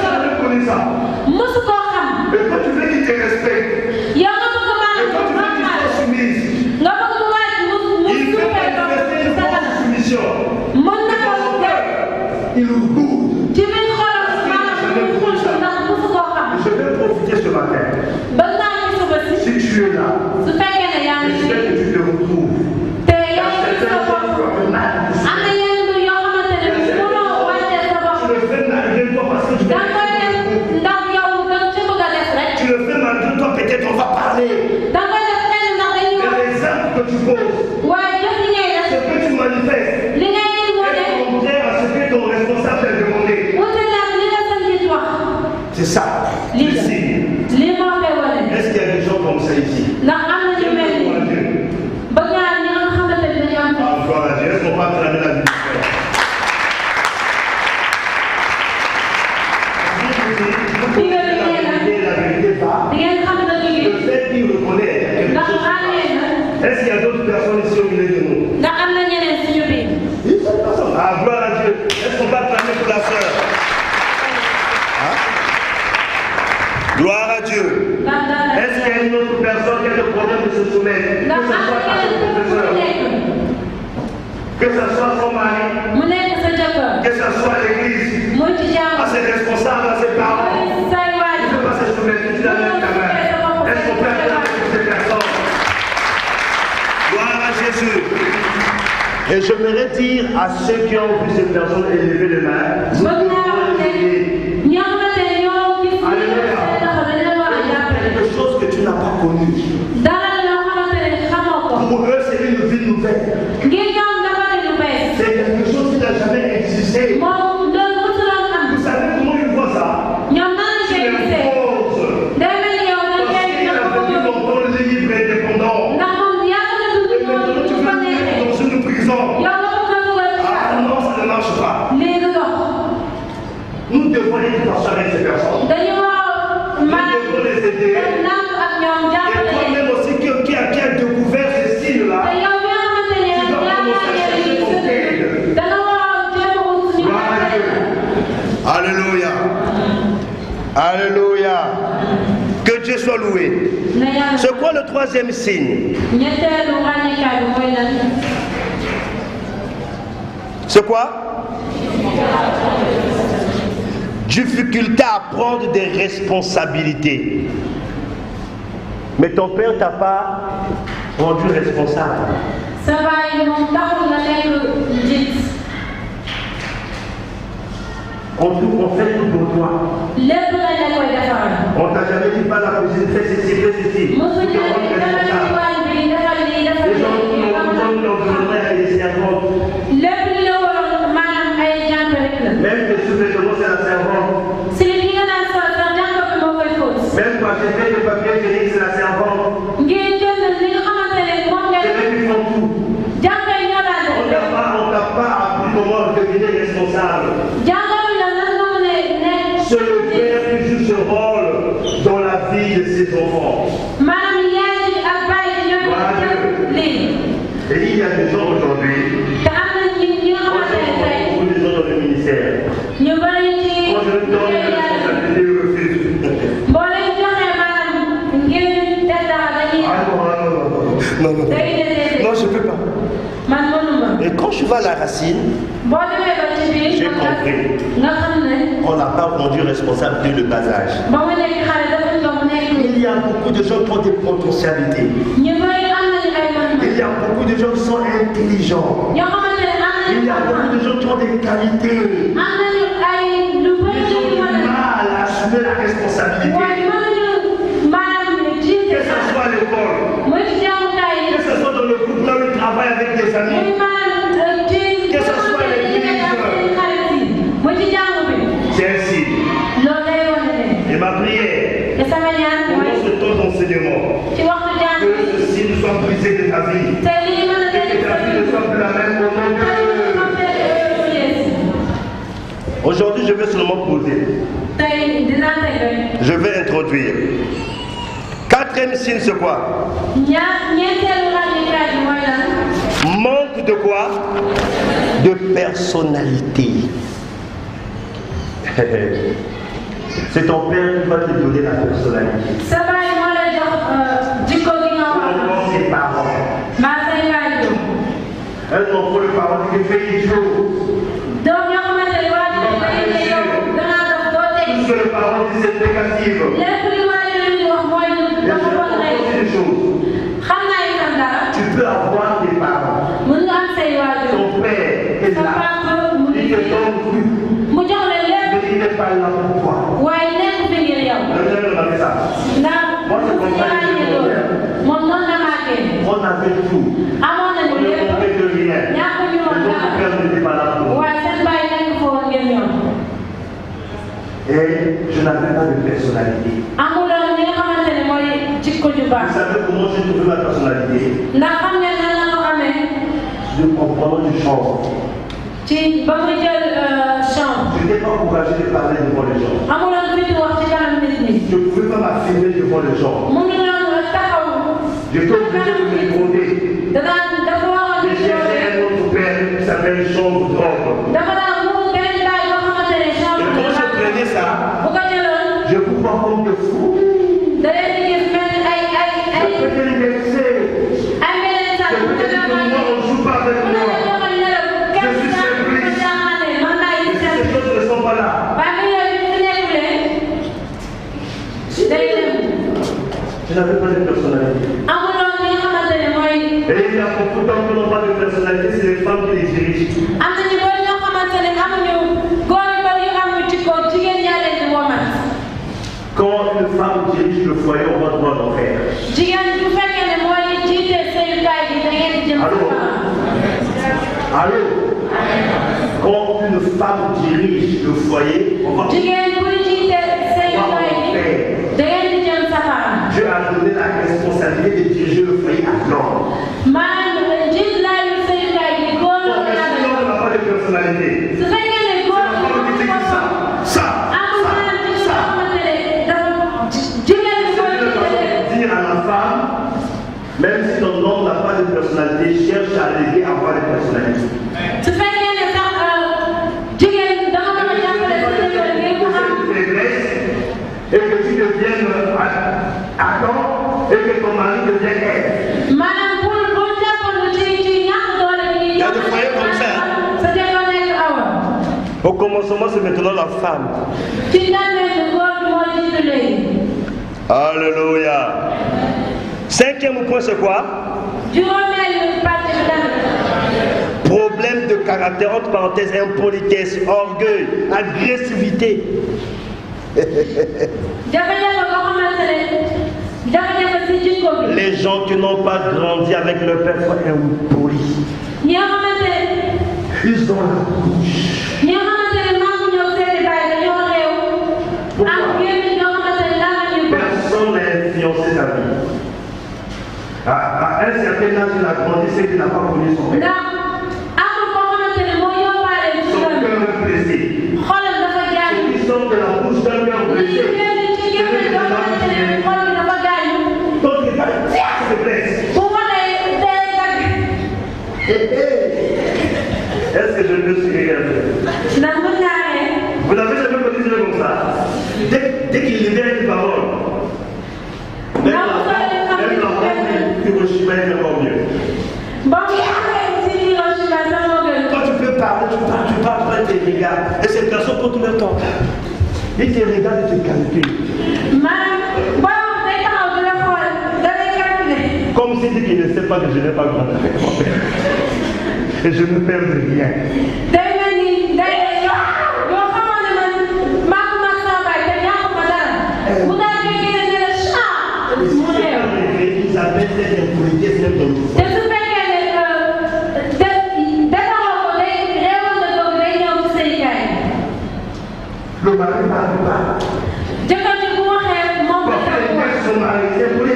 jamais connu ça. Et quand tu veux qu'il te respecte, et quand tu veux qu'il soit soumise, il fait manifester une forme de soumission. Il nous bouge. Je vais profiter ce matin. Si tu es là, j'espère que tu te retrouves. Il y a certaines choses qui ont mal. Tu le fais malgré toi parce que tu le fais malgré toi, peut-être on va parler. Mais les actes que tu poses, ce que tu manifestes, est contraire à ce que ton responsable t'a demandé. C'est ça, le signe. Est-ce qu'il y a des gens comme ça ici? Gloire à Dieu. Est-ce qu'on va acclamer la vie du Père? Vous connaissez la vérité pas. Le fait qu'il reconnaît quelque chose. Est-ce qu'il y a d'autres personnes ici au milieu de nous? Ah, gloire à Dieu. Est-ce qu'on va acclamer pour la sœur? Gloire à Dieu. Est-ce qu'il y a une autre personne qui a le problème de se soumettre? Que ce soit à son professeur, que ce soit son mari, que ce soit à l'église, à ses responsables, à ses parents. Il ne peut pas se soumettre, tu la lèves ta main. Est-ce qu'on peut acclamer pour ces personnes? Gloire à Jésus. Et j'aimerais dire à ceux qui ont vu ces personnes élever les mains, vous devez prier. Quelque chose que tu n'as pas connu. Pour eux, c'est une vie nouvelle. C'est quelque chose qui n'a jamais existé. Vous savez comment ils voient ça? Tu les poses. Parce qu'il a vécu longtemps libre et indépendant. Et maintenant, tu veux vivre dans une prison. Ah non, ça ne marche pas. une éducation avec ces personnes. Nous devons les aider. Et toi-même aussi qui a découvert ces signes-là, tu dois commencer à chercher ton aide. Gloire à Dieu. Alléluia. Alléluia. Que Dieu soit loué. C'est quoi le troisième signe? C'est quoi? Difficulté à prendre des responsabilités. Mais ton père t'a pas rendu responsable. On fait tout pour toi. On t'a jamais dit pas la cuisine, fais ceci, fais ceci. Tu te rends responsable. Les gens qui ont à les servantes. Même tes sous-vêtements, c'est la servante. Même quand tu fais des papiers hygiéniques, c'est la servante. C'est eux qui font tout. On t'a pas appris comment devenir responsable. C'est le père qui joue ce rôle dans la vie de ses enfants. Et il y a des gens aujourd'hui, beaucoup de gens dans le ministère. Quand je donne une responsabilité, ils refusent. Non, je ne peux pas. Et quand je vais à la racine, j'ai compris. On n'a pas rendu responsable dès le bas âge. Il y a beaucoup de gens qui ont des potentialités. Il y a beaucoup de gens qui sont intelligents. Il y a beaucoup de gens qui ont des qualités. Ils ont du mal à assumer la responsabilité. Que ce soit à l'école, que ce soit dans le groupe là où ils travaillent avec des amis, que ce soit à l'église. C'est ainsi. Et ma prière, pendant ce temps d'enseignement, que ceci ne soit brisé de ta vie, et que ta vie ne soit plus la même au nom de Dieu. Aujourd'hui, je vais seulement poser. Je vais introduire. Quatrième signe, c'est quoi? Manque de quoi? De personnalité. C'est ton père qui va te donner la personnalité. Comment ses parents. Un enfant, le parent qui fait idiot. Tout ce que le parent dit, c'est négatif. Tu peux avoir des parents. Ton père est là. Il te donne tout. Mais il n'est pas là pour toi. On a fait ça. Moi, je comprends on avait tout. On ne manquait de rien. Et notre père n'était pas là pour moi. Et je n'avais pas de personnalité. Vous savez comment j'ai trouvé ma personnalité? En prenant du chant. Je n'étais pas encouragé de parler devant les gens. Je ne pouvais pas m'affirmer devant les gens. J'étais obligé de me gronder. J'ai cherché un autre père qui s'appelle Jean Boudron. Et quand je prenais ça, je vous vois comme de fou. Je peux te laisser. Je peux te dire que moi, on ne joue pas avec moi. Je suis simpliste. Et si ces choses ne sont pas là, je n'avais pas de personnalité. Et il y a beaucoup d'hommes qui n'ont pas de personnalité, c'est les femmes qui les dirigent. Quand une femme dirige le foyer, on va droit en enfer. Allô? Quand une femme dirige le foyer, on va en enfer. Dieu a donné la responsabilité de diriger le foyer à l'homme. Donc, l'homme n'a pas de personnalité. C'est la femme qui dit ça. mari devient Ève. Il y a des foyers comme ça. Au commencement, c'est maintenant la femme. Alléluia. Cinquième point, c'est quoi? Problème de caractère, entre parenthèses, impolitesse, orgueil, agressivité. Les gens qui n'ont pas grandi avec leur père sont impolis. Ils ont la bouche. Personne n'a influencé sa vie. À un certain âge, il a grandi, c'est qu'il n'a pas connu son père. Son cœur est blessé. Ceux qui sont de la bouche d'un cœur blessé. Donc il va se blesse. Est-ce que je me suis regardé? Vous n'avez jamais connu ça comme ça. Dès qu'il libère une parole, même l'enfant Hiroshima est vraiment mieux. Quand tu peux parler, tu parles pas, tes regards. Et ces personnes pour tout le temps. Ils te regardent et te calculent. Comme si dit qu'il ne sait pas que je n'ai pas grandi avec mon père. Et je ne perds rien. Ils appellent cette impolitesse même dans le foyer. Le mari ne parle pas. Son mari, c'est pour les...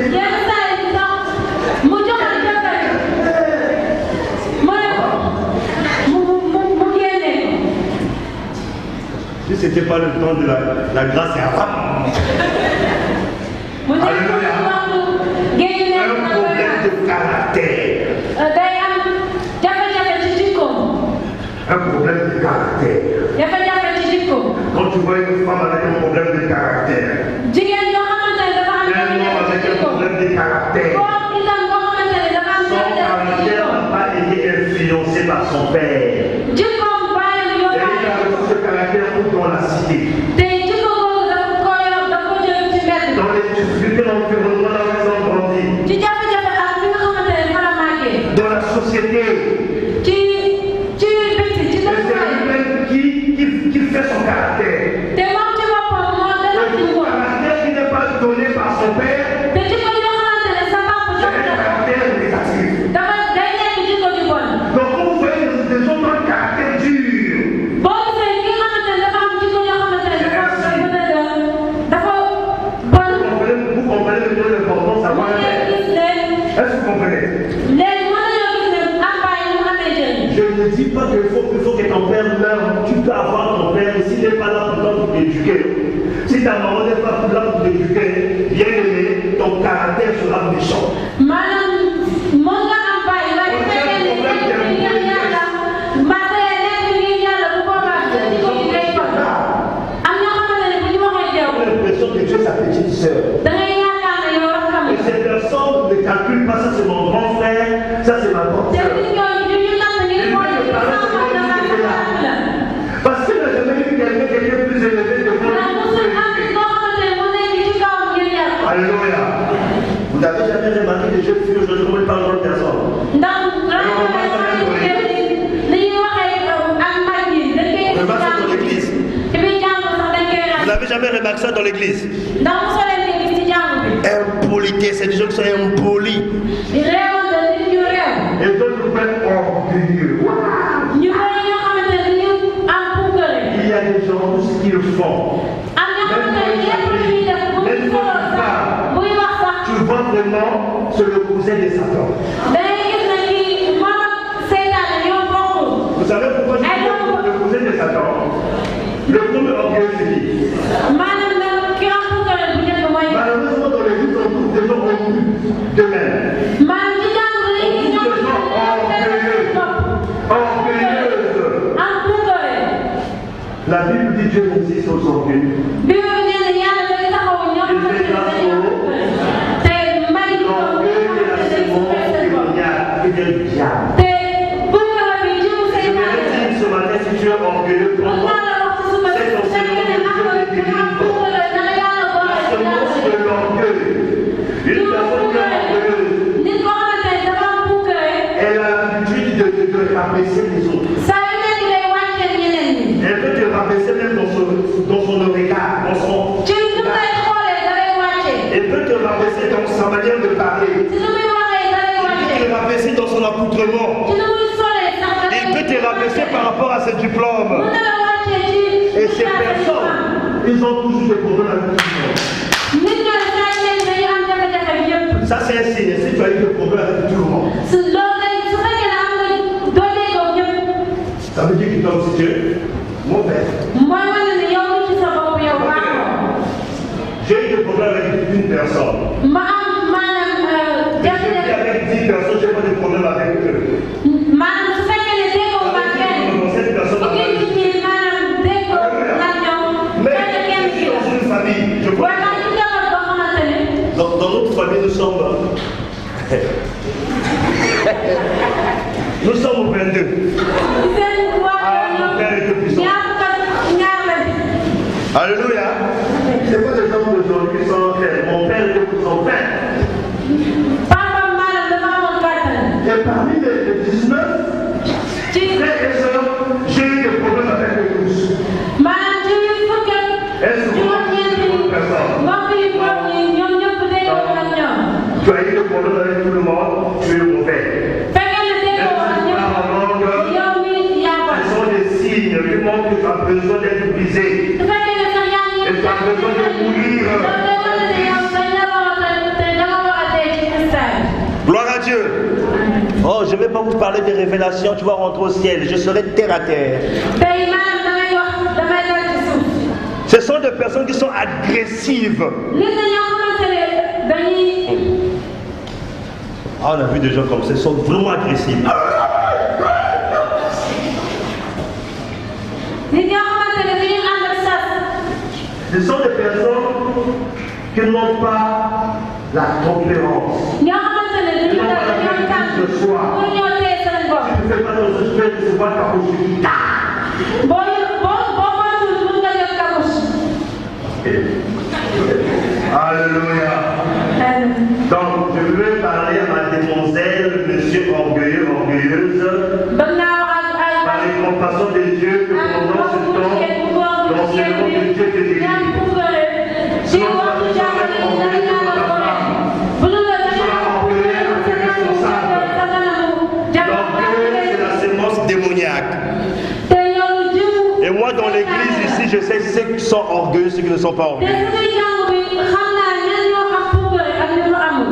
Si ce n'était pas le temps de la grâce, c'est avant. Alléluia. Un problème de caractère. Un problème de caractère. Quand tu vois une femme avec un problème de caractère, un homme avec un problème de caractère, son caractère n'a pas été influencé par son père. Et il a reçu ce caractère dans la cité. Dans les difficultés de l'environnement dans lequel ils ont grandi. Dans la société. Qui fait son caractère. Le caractère qui n'est pas donné par son père, c'est un caractère négatif. Donc quand vous voyez des gens ont un caractère dur, vous comprenez l'importance d'avoir un père. Est-ce que vous comprenez? Je ne dis pas qu'il faut que ton père meure. Tu peux avoir ton père, mais s'il n'est pas là pour t'éduquer, si ta maman n'est pas là pour t'éduquer, bien aimé, ton caractère sera méchant. L'impression que tu es sa petite sœur. Et ces personnes ne calculent pas, ça c'est mon grand frère, ça c'est ma grande sœur. Parce qu'il n'a jamais eu quelqu'un qui est plus élevé que moi. Alléluia. Vous n'avez jamais remarqué les jeunes filles aujourd'hui comment ils parlent d'autres personnes? Remarque ça dans l'église. Vous n'avez jamais remarqué ça dans l'église? Impolitesse, c'est des gens qui sont impolis. Et d'autres nous prennent orgueilleux. Il y a des gens, tout ce qu'ils font. Tu vois vraiment, c'est le cousin de Satan. Vous savez pourquoi je dis le cousin de Satan? Le premier orgueil, c'est qui? Malheureusement, dans l'église, on trouve des gens orgueilleux d'eux-mêmes. La Bible dit Dieu résiste aux orgueilleux. Il fait grâce aux vient du diable. te bunkara bi jiwu Je seytaane vais la. dire ce matin, si tu es orgueilleux, Mën prends-toi. naa la wax ci suba si su fekkee ne am nga bunkara na la yàlla boole Ce ci mot yàlla. de l'orgueil. Une personne qui est orgueilleuse, nit koo xamante ne dafa am bunkara elle a l'habitude de rabaisser les autres. saa yu nekk day wàcceel ñeneen ñi. Elle peut te rabaisser même dans son regard, dans son... ci nu ngay xoolee da lay wàccee. Elle peut te rabaisser dans sa manière de parler. ci nu muy waxee da lay Elle peut wàccee. te rabaisser dans son accoutrement. ci nu muy solee sax da lay Il peut te rabaisser par rapport à ses diplômes. mën na la wàccee ci Et ces personnes, ils ont toujours des problèmes avec tout le monde. nit ñooy saa yu nekk dañuy am jafe-jafe yëpp. Ça, c'est un signe. Si tu as eu des problèmes avec tout le monde, su loolu day su fekkee ne am nga doo déggoo ñëpp ça veut dire que toi aussi, tu es mauvais. mooy wane ne yow mi ci sa bopp yow baaxoo. J'ai eu des problèmes avec une personne. ma am maanaam Et je vis jafe-jafe avec 10 personnes, je n'ai pas de problème avec eux. maanaam su fekkee ne déggoo ba kenn Cette personne fukki nit ñi maanaam déggoo nag ñoom Mais kenn je kenn suis ki la. dans une famille. Je vois. waaye man ci njaboot boo xamante ne Dans notre famille, nous sommes 22. seen waa mon père était puissant. ñaar fukk ak ñaar la di. Alléluia. C'est pas les gens d'aujourd'hui qui sont tels. Mon père était puissant. papa maanaam dafa amoon kàttan. Et parmi les 19 ci frères et sœurs, j'ai eu des problèmes avec eux tous. maanaam ci fukk ak Est-ce que vous juróom-ñeenti êtes une personne? mbokk yi góor ñi ñoom ñëpp déggoo ak ñoom. Tu as eu des problèmes avec tout le monde, tu es mauvais. fekkee ne déggoo ak ñoom yow mi yaa ko. Ce sont des signes qui montrent que tu as besoin d'être brisé. su fekkee ne sax yaa ngi Et tu as besoin de mourir. loolu day wane ne yow dañ la war a te da nga war a dee ci cristal. Gloire à Dieu. Oh, je ne vais pas vous parler des révélations, tu vas rentrer au ciel. Je serai terre à terre. tey maanaam damay wax damay dal ci suuf. Ce sont des personnes qui sont agressives. nit ñi ñoo xamante ne dañuy. Ah, on a vu des gens comme ça, ils sont vraiment agressifs. nit ñoo xamante ne dañuy ànd ak sas. Ce sont des personnes qui n'ont pas la tolérance. ñoo xamante ne dañuy dal dañoo tànn pour ñoo téye seen bopp. Tu ne fais pas de respect, tu ne vois pas aujourd'hui. boo moytuwul mën nga jël kakus. Alléluia. Donc, je veux parler à mademoiselle, monsieur orgueilleux, orgueilleuse, ba naa wax ak par les compassions de Dieu que pendant ce temps, l'enseignement de Dieu te délivre. ci waxtu jàngale yi dana ñaanal ko ne bu ñu la defee L'orgueil, c'est la sémence démoniaque. te yow jiw. Et moi, dans l'église ici, je sais ceux qui sont orgueilleux, ceux qui ne sont pas te orgueilleux. suñuy jàng bi xam naa ñan ñoo xam puukare ak ñu ko amul.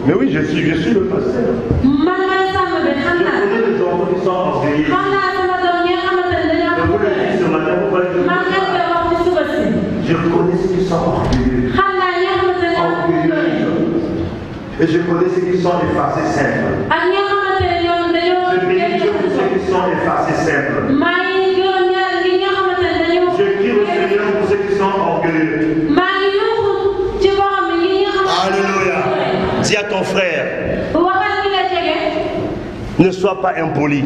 Mais oui, je suis le pasteur. man may sàmm bi xam Je naa. connais les enfants qui sont orgueilleux. xam naa sama doom ñi nga xamante ne dañoo Je am vous le puukare. dis ce matin, vous voyez, man ngeen koy wax ci suba si. je connais ceux qui sont orgueilleux. xam naa ñi nga xamante ne ñoo am puukare. Et je connais ceux qui sont effacés simples. ak ñi nga xamante ne ñoom dañoo. Je bénis Dieu pour ceux qui sont effacés simples. maa ngi gërëm ñaar ñi nga xamante ne dañoo. Je crie au Seigneur pour ceux qui sont orgueilleux. maa ngi yuuxu ci borom bi ñi nga xamante ne. Alléluia. Dis à ton frère, waxal ki la jege. ne sois pas impoli.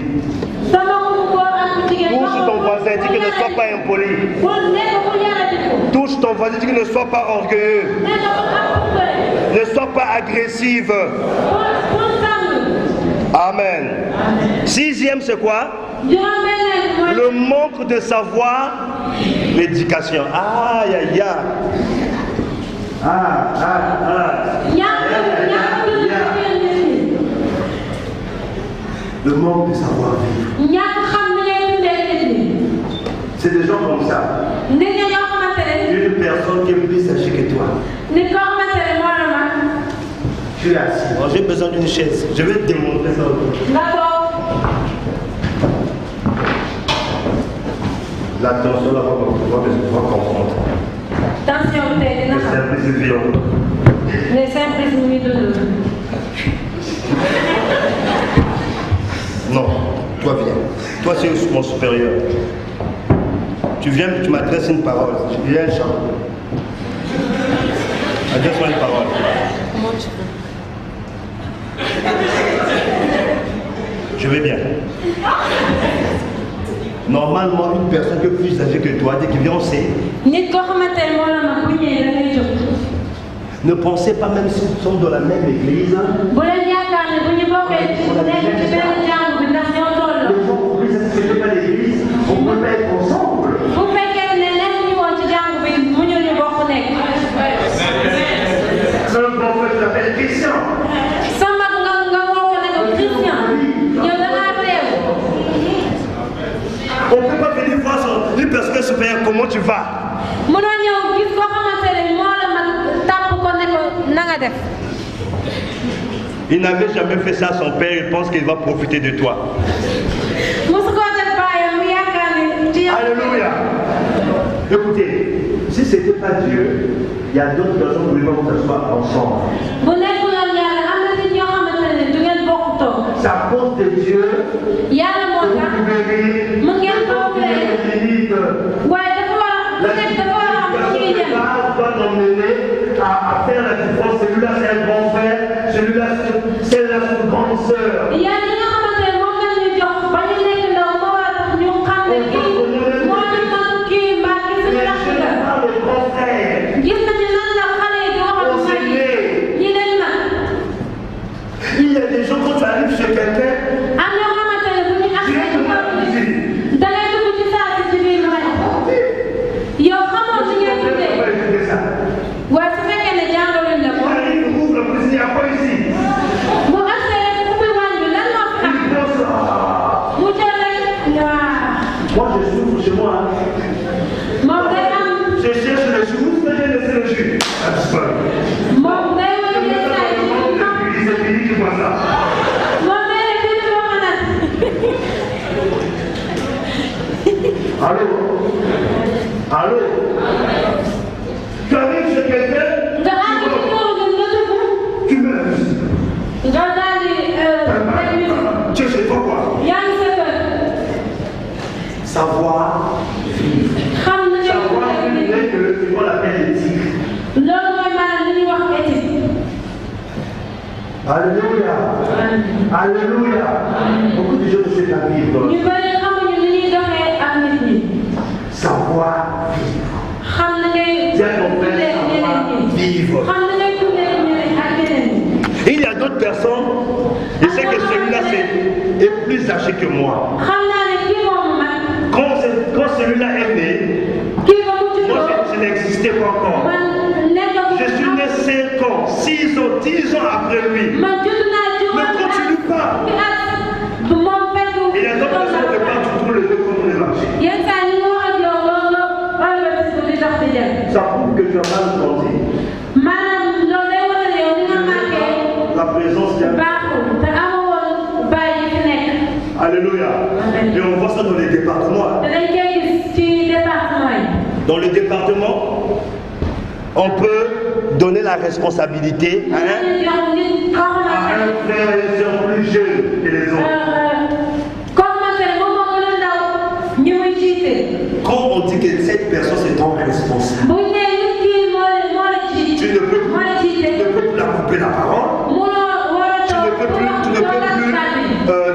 sama mbokku góor ak jigéen. Touche ton voisin, dis que ne sois pas impoli. bul nekk ku yaradiku. Touche ton voisin, dis que ne sois pas orgueilleux. nekk ku am puukare. Ne sois pas agressive. bul sàmm. Amen. Sixième, c'est quoi? juróom-benneel mooy. Le manque de savoir, l'éducation. Aïe, aïe, aïe. Le manque de savoir-vivre. C'est des gens comme ça. Une personne qui est plus âgée que toi. Tu es assis. Oh, j'ai besoin d'une chaise. Je vais te démontrer ça. L'attention là-bas, on va pouvoir comprendre. Le service violent. Les simples nuits de l'eau. Non, toi viens. Toi c'est mon supérieur. Tu viens, tu m'adresses une parole. Je viens chant. Adresse-moi une parole. Comment tu veux? Je vais bien. Normalement, une personne qui est plus âgée que toi, dès qu'il vient, on sait. nit koo xamante ne moo la mag bu ñëwee da ngay jóg. Ne pensez pas même si nous sommes dans la même église. bu leen yaakaar ne bu ñu bokkee nekk ci benn jàngu bi ndax ñoo tolloo. Les gens pour lui, ça ne fait pas l'église, on ne peut pas être ensemble. bu fekkee ne nekk ñu woon ci jàngu bi mu ñu ñu bokk nekk. Un grand frère s'appelle Christian. sa mag nga woo ko ne ko Christian yow da ngaa réew. On ne peut pas venir voir une personne supérieure, comment tu vas? mënoo ñëw gis koo xamante ne moo la mag tàpp ko ne ko na nga def. Il n'avait jamais fait ça à son père, il pense qu'il va profiter de toi. mosu koo def baayam mu yaakaar ne ci yow. Alléluia. Écoutez, si ce n'était pas Dieu, il y a d'autres personnes qui ne pouvaient pas s'asseoir ensemble. bu nekkuloon yàlla am na nit ñoo xamante ne du ngeen bokk toog. C'est à cause de Dieu yàlla moo que tax vous pouvez rire, mu ngeen que toog vous leen. pouvez rire. waaye dafa war a bu nekk dafa war a am fu ñuy dem. doit t'emmener à faire la différence. Celui-là, c'est un grand frère. Celui-là, celle-là, c'est une grande sœur. yàlla ñi nga xamante ne moom la ñu jox ba ñu nekk ndaw moo war a tax ñu xam ne kii moo ñu mën kii mbaa kii suñu Mais rakk je la. parle de grand frère. gis nañu nan la xale yi di wax ak mag yi ñi leen nag. Il y a des gens, quand tu arrives chez quelqu'un, am ñoo xamante ne bu ñu accès ci kaw bi da ngay dugg ci saa si ci biir may. yow xamoo si ngeen tuddee. waaye su fekkee ne jàngaluñ la ko. mu accès rek ubbi wàññi bi lan moo fi am. mu jël rek waaw. moi je souffre chez moi. moom day am. Je cherche le jus, mais j'ai laissé le jus. moom day wala day saa yi ci biir am. C'est fini qui voit ça. moom day rek dina ko mën a. Allô? Allô? Tu arrives chez quelqu'un, nga àgg ci kër gi nga dugg. tu mets la musique. nga daal di teg musique. Tu es chez toi quoi? yaa ngi sa kër. Savoir. xam na ne Savoir que c'est qu'on appelle l'éthique. loolu mooy maanaam li ñuy wax éthique. Alléluia. Alléluia. Beaucoup de gens ne savent pas vivre. ñu bëri xamuñu li ñuy doxee ak nit ñi. Savoir. xam na ngay Tiens ton frère, tuddee ñeneen savoir ñi. vivre. xam na ngay tuddee ñeneen ak ñeneen ñi. Il y a d'autres personnes, je sais que celui-là est plus âgé que moi. xam naa ne kii moomu mag. Quand celui-là est né, kii ba mu moi juddoo. je n'existais pas encore. man nekkagu Je suis né 5 ans, 6 ans, 10 ans après lui. man judd naa ci Ne continue pas. du moom fekk. Il y a d'autres personnes qui partent tout le temps comme les marchés. yenn saa yi ñu wax ak yow loolu ëllëg si di dox di dem. Ça prouve que tu as mal grandi. maanaam loolu day wane ne yow ni nga màggee La présence de baaxul te amoo woon bàyyi yi fi nekk. Alléluia. Et on voit ça dans les départements. te dañ koy gis ci département yi. Dans le département, on peut donner la responsabilité à un frère et une sœur plus jeune que les autres. Quand on dit que cette personne c'est ton responsable, tu ne peux plus la couper la parole, tu ne peux plus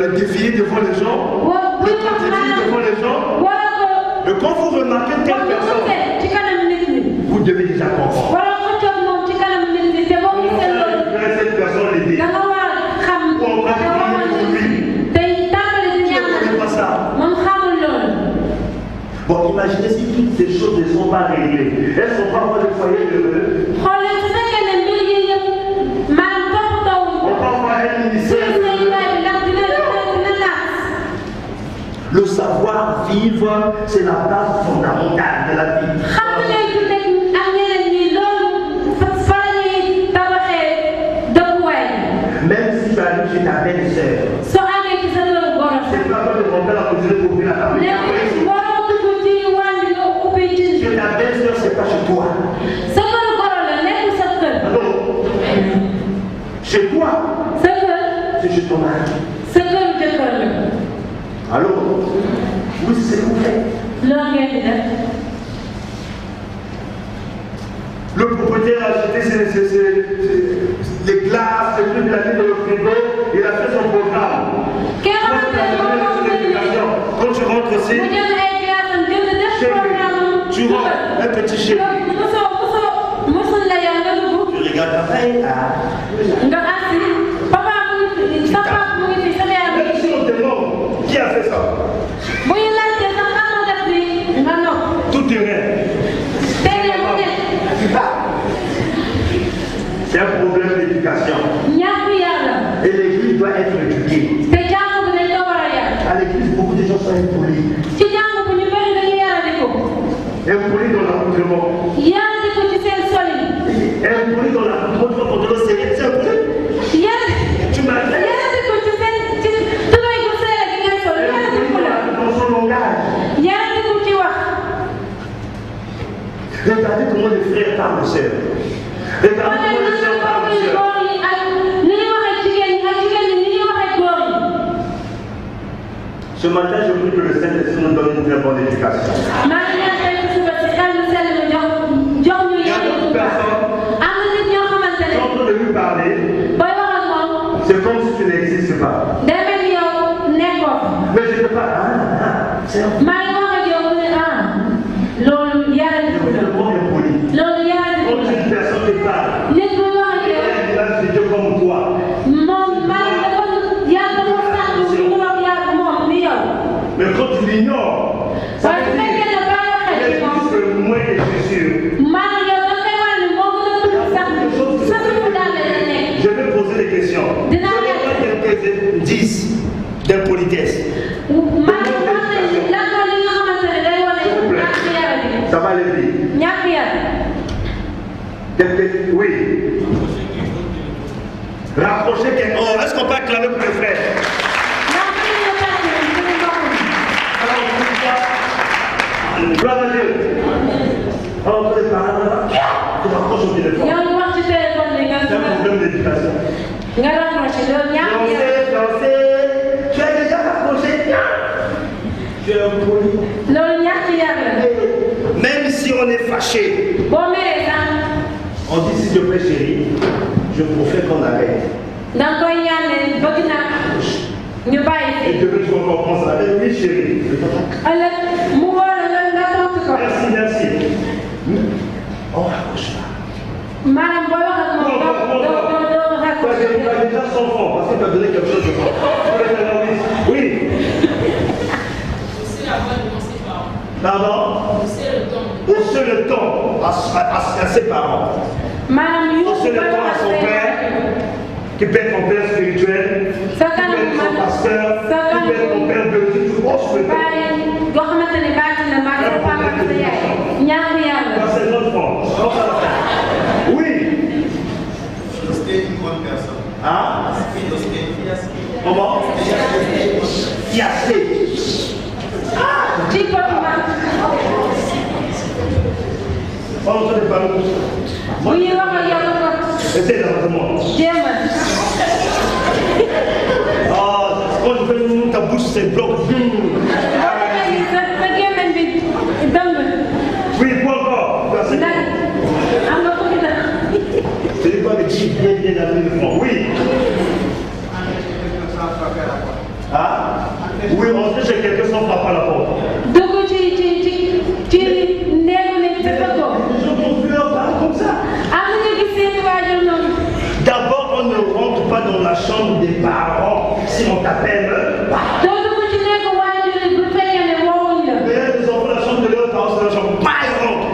le défier devant les gens, le contredire devant les gens. Et quand vous remarquez telle personne, vous devez déjà comprendre. Cette personne l'aider. Ou on va prier pour lui. Tu ne connais pas ça. Bon, imaginez si toutes ces choses ne sont pas réglées. Elles sont pas dans le foyer heureux. On va avoir un ministère heureux. Le savoir-vivre, c'est la base fondamentale de la vie. Même si tu arrives chez ta belle-sœur, c'est pas toi de mon père à poser pour ouvrir la table. Chez ta belle-sœur, c'est pas chez toi. Non. Chez toi, c'est chez ton mari. Alors, oui, c'est ce qu'on fait. Le propriétaire a acheté les glaces, les trucs, il a mis dans le frigo, il a fait son programme. Quand tu rentres, un petit chéri. Tu regardes papa est là. Même si on te demande qui a fait ça, tout est rien. C'est un problème d'éducation. Et l'église doit être éduquée. À l'église, beaucoup de gens sont impolis. Impolis dans l'accoutrement. Impolis dans l'accoutrement quand on doit serrer. C'est impoli. Tu m'as dans son langage. Regardez comment les frères parlent, sœurs. Regardez comment les sœurs parlent, sœurs. Ce matin, je prie que le Saint-Esprit nous donne une très bonne éducation. Il y a d'autres personnes qui sont en train de lui parler. C'est comme si tu n'existes pas. Mais je ne peux pas. C'est un peu. Je suis tellement impoli. Quand une personne te parle, elle est de Dieu comme toi. Mais quand tu l'ignores, ça veut dire qu'il existe moins que Jésus. Je vais poser des questions. Je vais faire quelques indices d'impolitesse. Ça va aller vite. Oui. Rapprocher quelqu'un. Oh, est-ce qu'on peut acclamer pour les frères? Gloire à Dieu. Alors, vous êtes parents là, tu rapproches au téléphone. C'est un problème d'éducation. Fiancé, tu as déjà rapproché. Tu es impoli. Même si on est fâché, on dit s'il te plaît chérie, je préfère qu'on arrête. Et demain tu vas comprendre ça. Oui chérie. Merci. On raccroche pas. Parce que tu as déjà son fond, parce que tu as donné quelque chose de fort. Oui. Pardon? Hausser le ton à ses parents. Hausser le ton à son père, qui peut être ton père spirituel, qui peut être son pasteur, qui peut être ton père biologique. Tu hausses le ton. C'est notre fond. Oui. C'était une bonne personne. Hein? Comment? Fiancé. On entend des paroles. Essaye d'entendre moi. Quand je fais ta bouche, c'est bloc. Oui, quoi encore? C'est quoi les chiffres bien dans le fond? Oui. Ah? Oui, on sait chez quelqu'un sans frapper à la porte. Comme ça. D'abord, on ne rentre pas dans la chambre des parents si on t'appelle. Mais les enfants, la chambre de leurs parents, c'est la chambre. Pas ils rentrent.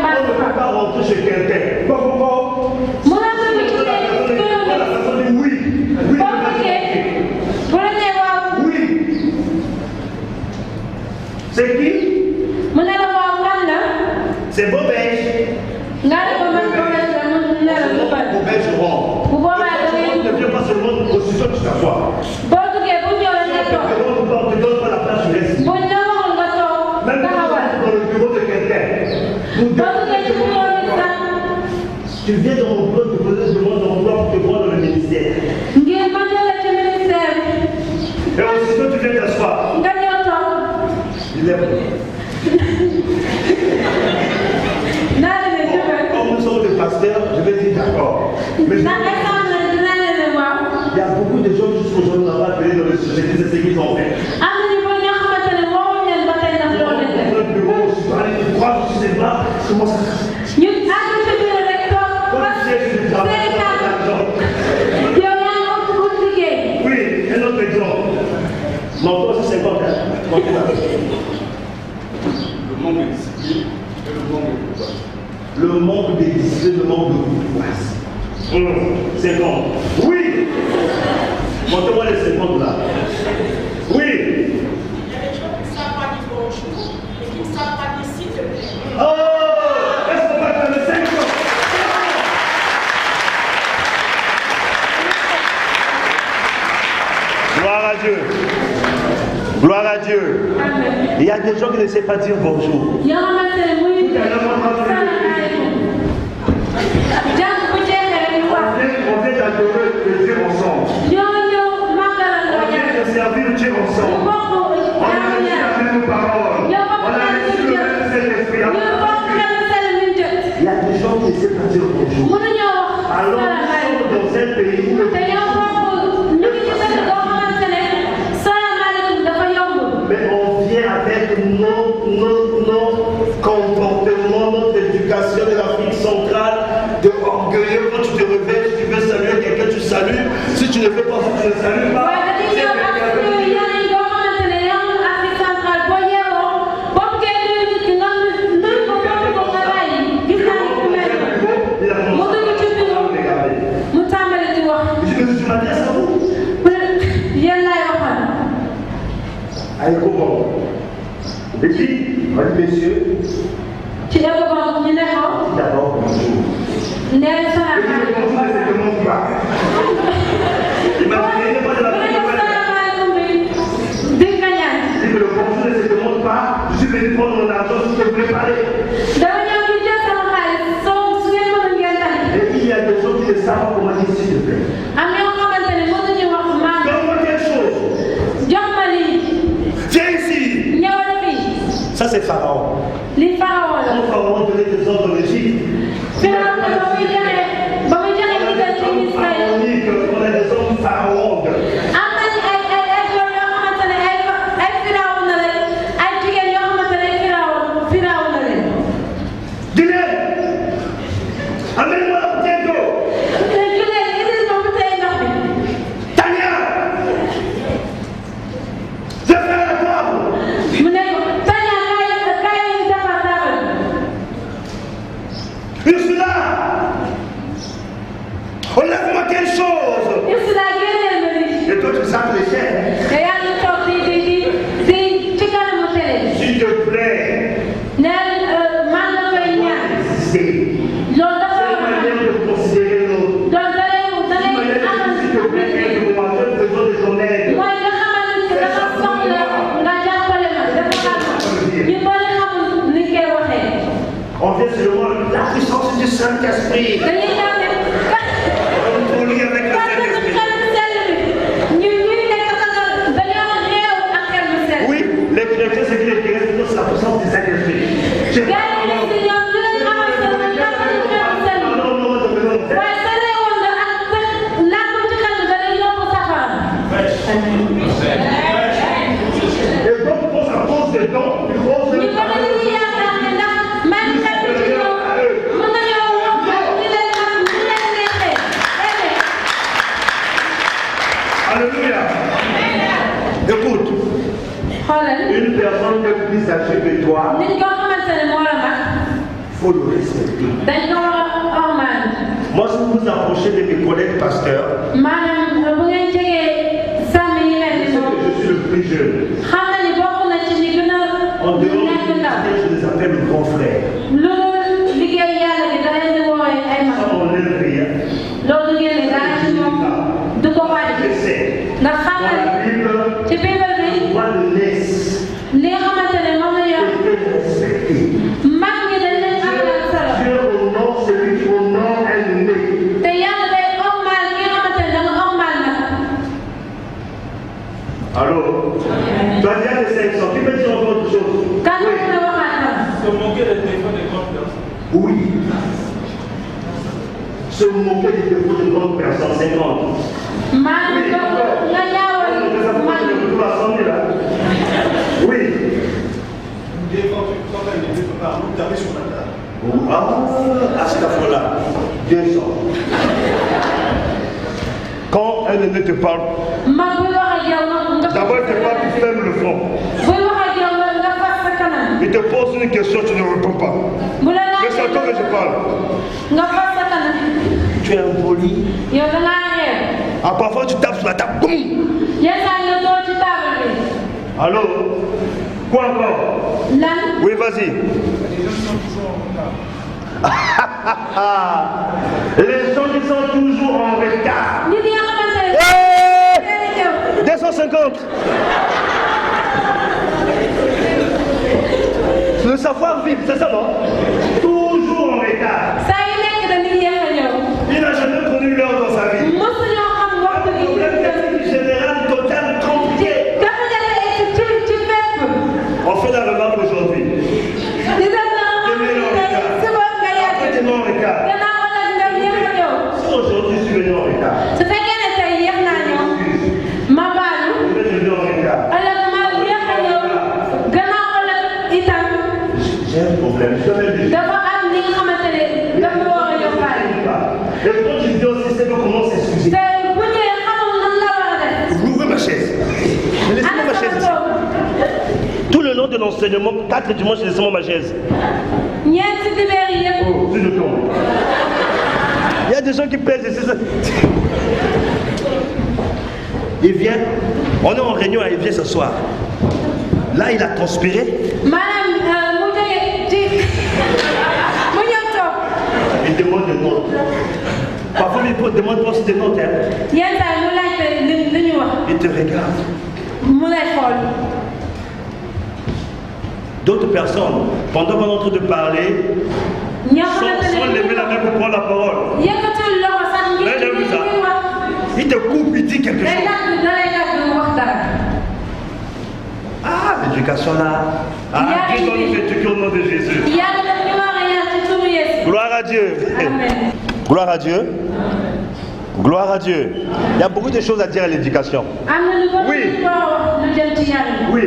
On ne peut pas rentrer chez quelqu'un. C'est qui? C'est Bobège. Bobège rentre. Ne viens pas seulement aussitôt que tu t'assois. On ne te donne pas la place, je laisse. Même dans le bureau de quelqu'un. Tu viens dans mon bureau, tu poses une demande d'emploi pour te voir dans le ministère. Et aussitôt tu viens t'asseoir. Comme nous sommes des pasteurs, je vais dire d'accord. Mais il y a beaucoup de gens jusqu'aujourd'hui, on n'a pas appelé dans le sujet. cette église en fait. am na ñu ba ñoo xamante ne woowuñ leen ba tey ndax loolu lañ def. Notre bureau, je suis allé me croire, je sais pas comment ça se passe. ñun àgg ci biir rek toog ba seen kàddu yow yaa ngi ut liggéey. Oui, un autre exemple. Non, toi aussi c'est bon. Le manque de discipline et le manque de courage. Le manque de discipline, le manque de courage. 50. Oui. Montrez-moi les 50 là. Oui. Il y a des gens qui ne savent pas dire bonjour et qui ne savent pas dire s'il te plaît. Oh, est-ce qu'on va faire le 5 ans? Gloire à Dieu. Gloire à Dieu. Amen. Il y a des gens qui ne savent pas dire bonjour. yoo xamante ne muy salaamaaleykum. jàng bu jeexee rek ñu wax. On vient d'adorer le Dieu ensemble. ñoo ñëw màggalal On vient de servir Dieu ñu ensemble. bokk On a reçu la même parole. On a reçu le même Saint-Esprit. ñu bokk même sell luñ jot. Il y a des gens qui ne savent pas dire bonjour. mënuñoo wax Alors nous salaamaaleykum. sommes dans un pays où te yow bokk ñu ngi ci dëkk boo xamante ne salaamaaleykum dafa yomb. mais on vient avec nos comportements, notre éducation de l'Afrique centrale, de orgueilleux. Quand tu te réveilles, si tu veux saluer quelqu'un, tu salues. Si tu ne fais pas ça, tu ne salues pas. waaye dañuy ñëw ak suñu yeneen boo xamante ne yow Afrique centrale boo yeewoo boo buggee nuyu nit ki nga nuyu ko boobu ko nga bàyyi gis naa ni ku mel noonu mu dugg ci bureau mu tàmbali di wax Je m'adresse à vous. yéen laay waxal. Allez, comment? Et puis, messieurs, ci égo boobu ñu ne ko d'abord, bonjour. nee Et puis, salaamaaleykum. le bonjour ne se demande pas. Imaginez pas de la bu nga def première. salaamaaleykum bi di nga ñaan. Si le bonjour ne se demande pas, je suis venu prendre mon argent, si je voulais parler. dama ñëw di jël sama xaalis soo su ngeen mënul ngeen tane. Et puis, il y a des gens qui ne savent pas comment dire s'il te plaît. am ñoo xamante ne mënuñu wax maa Donne-moi quelque chose. jox ma lii Viens ici. ñëwal fii Ça, c'est Pharaon. li Pharaon la. Quand Pharaon donnait des ordres en Égypte, Pharaon ba muy joxe ndigal ci Israël. on a des hommes pharaons. am nañu ay góor yoo xamante ne ay Pharaon na leen ay jigéen yoo xamante ne Pharaon na leen. Dis-le. Amène-moi la bouteille d'eau. te jigéen ñi gis nga bouteille ndox bi. Tania. Je fais la table. mu ne ko Tania kaay defar table. Je suis là. Enlève-moi quelque chose. Isla génneel ma lii. Et toi, tu sens les chairs. te yaa ngi toog di ci kanamu télé. S'il te plaît. neel man la koy ñaan. C'est loolu dafa une war a manière de considérer l'autre. donc da lay S'il te plaît, aide-moi. J'ai besoin de ton aide. mooy nga xamante ni dafa soxla nga jàppale ma dafa xam ñu bëri xamul ni koy waxee. On vient seulement la puissance du Saint-Esprit. dañuy ñaan ne On lit avec le Saint-Esprit. xel bu sell bi ñun ñuy nekk dañoo réew ak xel bu sell. Oui, les chrétiens, c'est que les chrétiens, c'est la puissance du Saint-Esprit. gars yi nekk si ñoom lu leen amal sell bi làkkul ci xel bu sell bi. waaye sa réewoon nga ak sa làkkul ci xel bi da lay yóbbu safara. Et donc, on s'impose des dons. ñu bëri dañuy yaakaar ne ndax man xel bi ci ñoom mën nañoo wax li leen am li leen neexee. Alléluia. Écoute, xoolal une personne qui est plus âgée que toi, nit koo xamante ne moo la mag il faut le respecter. dañ ko war a ormal. Moi, si vous vous approchez de mes collègues pasteurs, maanaam bu ngeen jegee sàmm yi leen di c'est moom que je suis le plus jeune. xam na ni bokk na ci ñi gën a En dehors nekk du ndaw. ministère, je les appelle le grand frère. loolu liggéey yàlla bi da leen di woowee ay mag. Ça m'enlève rien. loolu génne dara ci moom du ko wàññi. Je sais. ndax xam Dans na la ni Bible, ci Bible bi moi, le laisse. li nga xamante ne moom la ñu wax Je vais respecter. mag ñi dañ leen amal solo. Dieu honore celui qui honore un aîné. te yàlla day ormal ki nga xamante ne da nga ormal nag. Allô? Tu as déjà des 500. Qui peut dire encore autre chose? kan la mën a waxaat tam. Se moquer des défauts des grandes personnes. Oui. Se moquer des défauts de grandes personnes, c'est grand. maanaam nga ñaawal mag ñi. Ah, Astafrola. 200. Quand un aîné te parle, d'abord il te parle, tu fermes le front. Il te pose une question, tu ne réponds pas. Mais c'est à toi que je parle. Tu es impoli. Ah, parfois tu tapes sur la table. Boum. Allô? Quoi encore? Oui, vas-y. Les gens qui sont toujours en retard. 250. Le savoir-vivre, c'est ça, non? Toujours en retard. Il n'a jamais connu l'heure dans sa vie. Le problème général, total, compliqué. On fait la remarque aujourd'hui. Si aujourd'hui je suis venu en retard, je vais en retard. J'ai un problème, je dois même dire. Et quand tu dis aussi, c'est comment s'excuser. Vous ouvrez ma chaise. Mais laissez-moi ma chaise ici. Tout le long de l'enseignement, 4 dimanches, laissez-moi ma chaise. Oh, si je tombe. Il y a des gens qui pèsent ici. Il vient, on est en réunion, il vient s'asseoir. Là, il a transpiré. Il demande des notes. Parfois, il demande pas aussi des notes. Hein. Il te regarde. D'autres personnes, pendant qu'on est en train de parler, sans lever la main pour prendre la parole. Là, j'ai vu ça. Il te coupe, il dit quelque chose. Ah, l'éducation là. Ah, Dieu doit nous éduquer au nom de Jésus. Gloire à Dieu. Amen. Gloire à Dieu. Gloire à Dieu. Il y a beaucoup de choses à dire à l'éducation. Oui. Oui.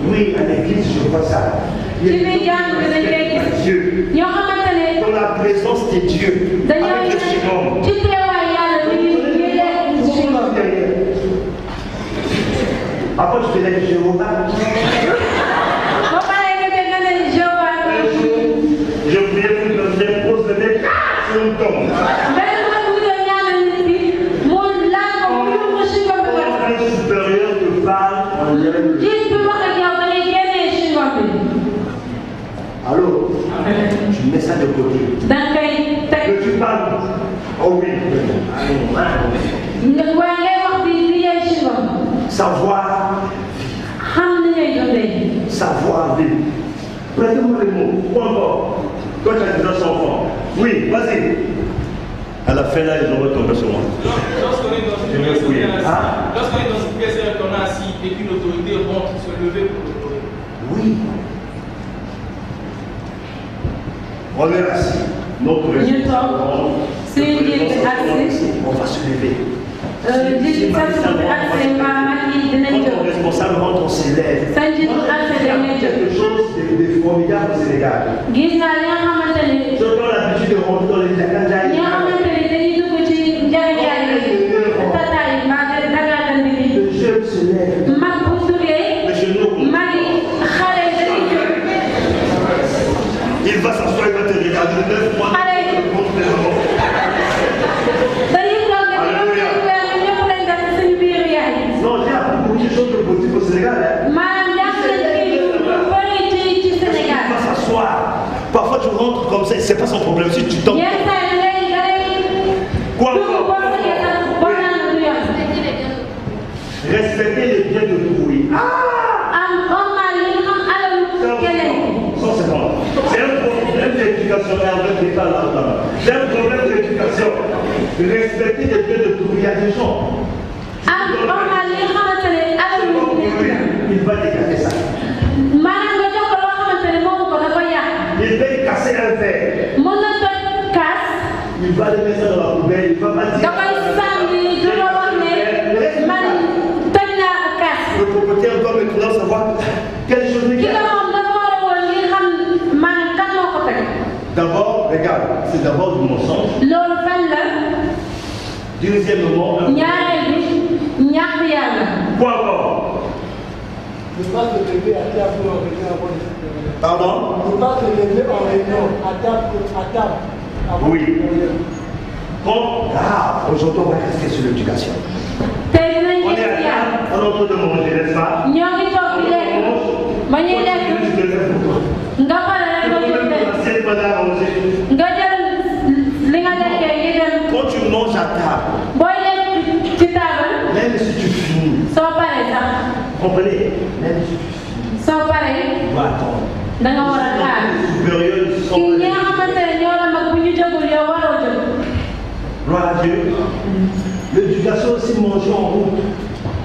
Oui, à l'église, je vois ça. Il y a Dieu. Dans la présence de Dieu. Avec le Shalom. Après, je faisais le Jéhovah. Je priais pour que je pose le nez sur une tombe. Un supérieur te parle en lien. Allô? Tu mets ça de côté. Que tu parles. Oh oui. Savoir. Savoir vivre. Prêtez-moi les mots. Quoi encore? Toi, tu as déjà 100 enfants. Oui, vas-y. À la fin, là, ils vont retomber sur moi. Lorsqu'on est dans une pièce, on est assis et qu'une autorité rentre, se lever pour l'autorité. Oui. On est assis. Notre on va se lever. Quand le responsable rentre, on se lève. Quelque chose de formidable au Sénégal. Ceux qui ont l'habitude de rentrer dans les jacajaïs. Le jeune se lève. Le genou. Il va s'asseoir, il va te regarder 9 mois. Non, j'ai appris beaucoup de choses de politique au Sénégal. Il va s'asseoir. Parfois tu rentres comme ça, c'est pas son problème. Si tu tombes. Quoi encore? Respecter les biens de bruit. C'est un problème d'éducation. C'est un problème d'éducation. Respecter les biens de bruit. Il y a des gens. Il va dégager ça. Il va casser un verre. Il va le mettre dans la poubelle. Il va pas dire. Le propriétaire doit maintenant savoir quelle chose c'est d'abord du mensonge. loolu fan la Deuxièmement, ñaareel bi ñàkk yàlla. quoi encore? Ne pas se lever à table pour en réunion avant de se lever. Pardon? Ne pas se lever en réunion à table avant Oui. de se lever. Aujourd'hui, on va rester sur l'éducation. tey dinañ On gis est yàlla. à l'entre de manger, n'est-ce pas? ñoo ngi toog di lekk ba ñuy lekk nga pare rek nga jël benn nga jël li nga lekkee yi dem Quand tu manges à table, booy lekk ci taabal même si tu finis, soo paree sax comprenez? Même si tu finis, soo paree tu dois attendre. da nga war a xaar Les supérieurs ki sont ñi nga xamante ne ñoo la mag bu ñu jógul yow waroo jóg. gloire à Dieu. L'éducation aussi, manger en route.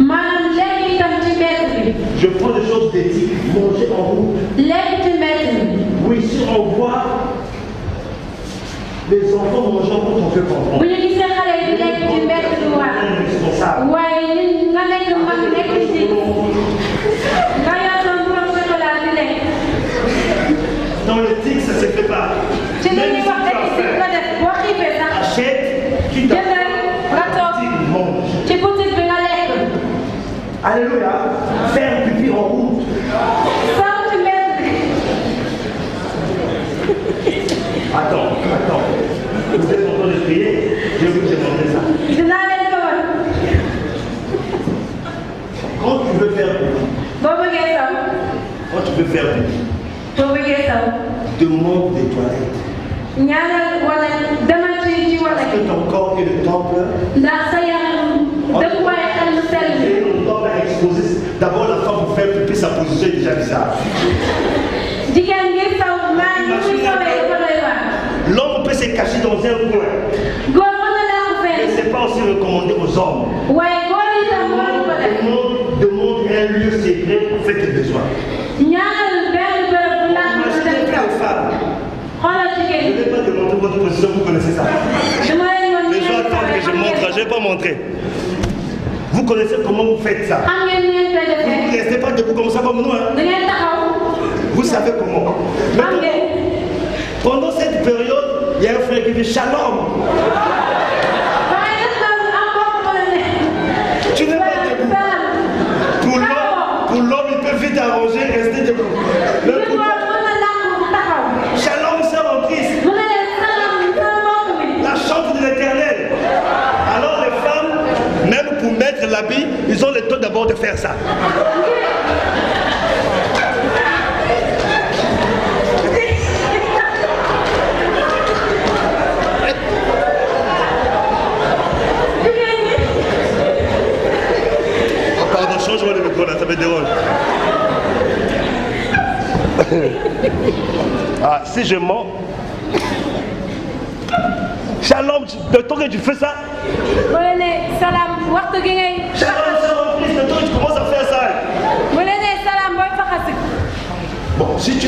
maanaam lekk itam ci mbedd bi Je prends des choses d'éthique, manger en route. lekk ci mbedd bi Oui, si on voit les enfants manger en route, on peut bu comprendre. ñu gisee xale yi di lekk ci mbedd bi waa Responsable. waaye ñun nga nekk mag nekk ci nga yor sa mburoog chocolat di lekk Dans l'éthique, ça ne se fait pas. ci li Même ñuy si wax tu rek as ci faim, nga def boo xiifee sax achète, tu jëndal nga toog mange. ci boutique bi nga lekk Alléluia. Faire pipi en route. saw ci mbedd bi Attends. Vous êtes en train de prier, je vais vous demander ça. dinaa leen ko wax Quand tu veux faire pipi, boo bëggee saw boo bëggee saw demande des toilettes. ñaanal wala demal ci wala Parce que ton corps est le temple. ndax sa yaram dëkkuwaay xel mu sell bi Et on doit pas exposer. D'abord, la femme pour faire pipi, sa position est déjà bizarre. jigéen ngir saw maa ngi muy sawee dafa doy waar L'homme peut se cacher dans un coin. góor mën na laa ko Mais fenn ce n'est pas aussi recommandé aux hommes. waaye góor yi tam waruñu ko def Demande un lieu secret pour faire tes besoins. ñaanal benn bërëb bu ndax mën a Imaginez def que saw les femmes. xoolal Je jigéen ne vais pas demander votre position, vous connaissez ça. dama leen woon Les gens attendent que je montre, je ne vais pas montrer. Vous connaissez comment vous faites ça. xam ngeen ni ngeen koy Vous defee ne restez pas debout comme ça comme nous. Hein. da ngeen taxaw Vous savez comment. xam Maintenant, ngeen pendant cette période, il y a un frère qui dit Shalom. waaye nag loolu am mbokk ma la ne Tu n'es pas debout. Pour l'homme, il peut vite arranger, rester debout. Le góor mën na làkk taxaw Shalom, c'est en Christ. mën na leen salaam sa mbokk mi La chante de l'éternel. Alors les femmes, même pour mettre l'habit, ils ont le temps d'abord de faire ça. Pardon, change-moi le micro là, ça me dérange. Ah, si je mens. Shalom, le temps que tu fais ça. bu leen ne salaam waxtu gi ngay Shalom, c'est en Christ, le temps que tu commences à faire ça. bu leen ne salaam booy faxasi Bon, si tu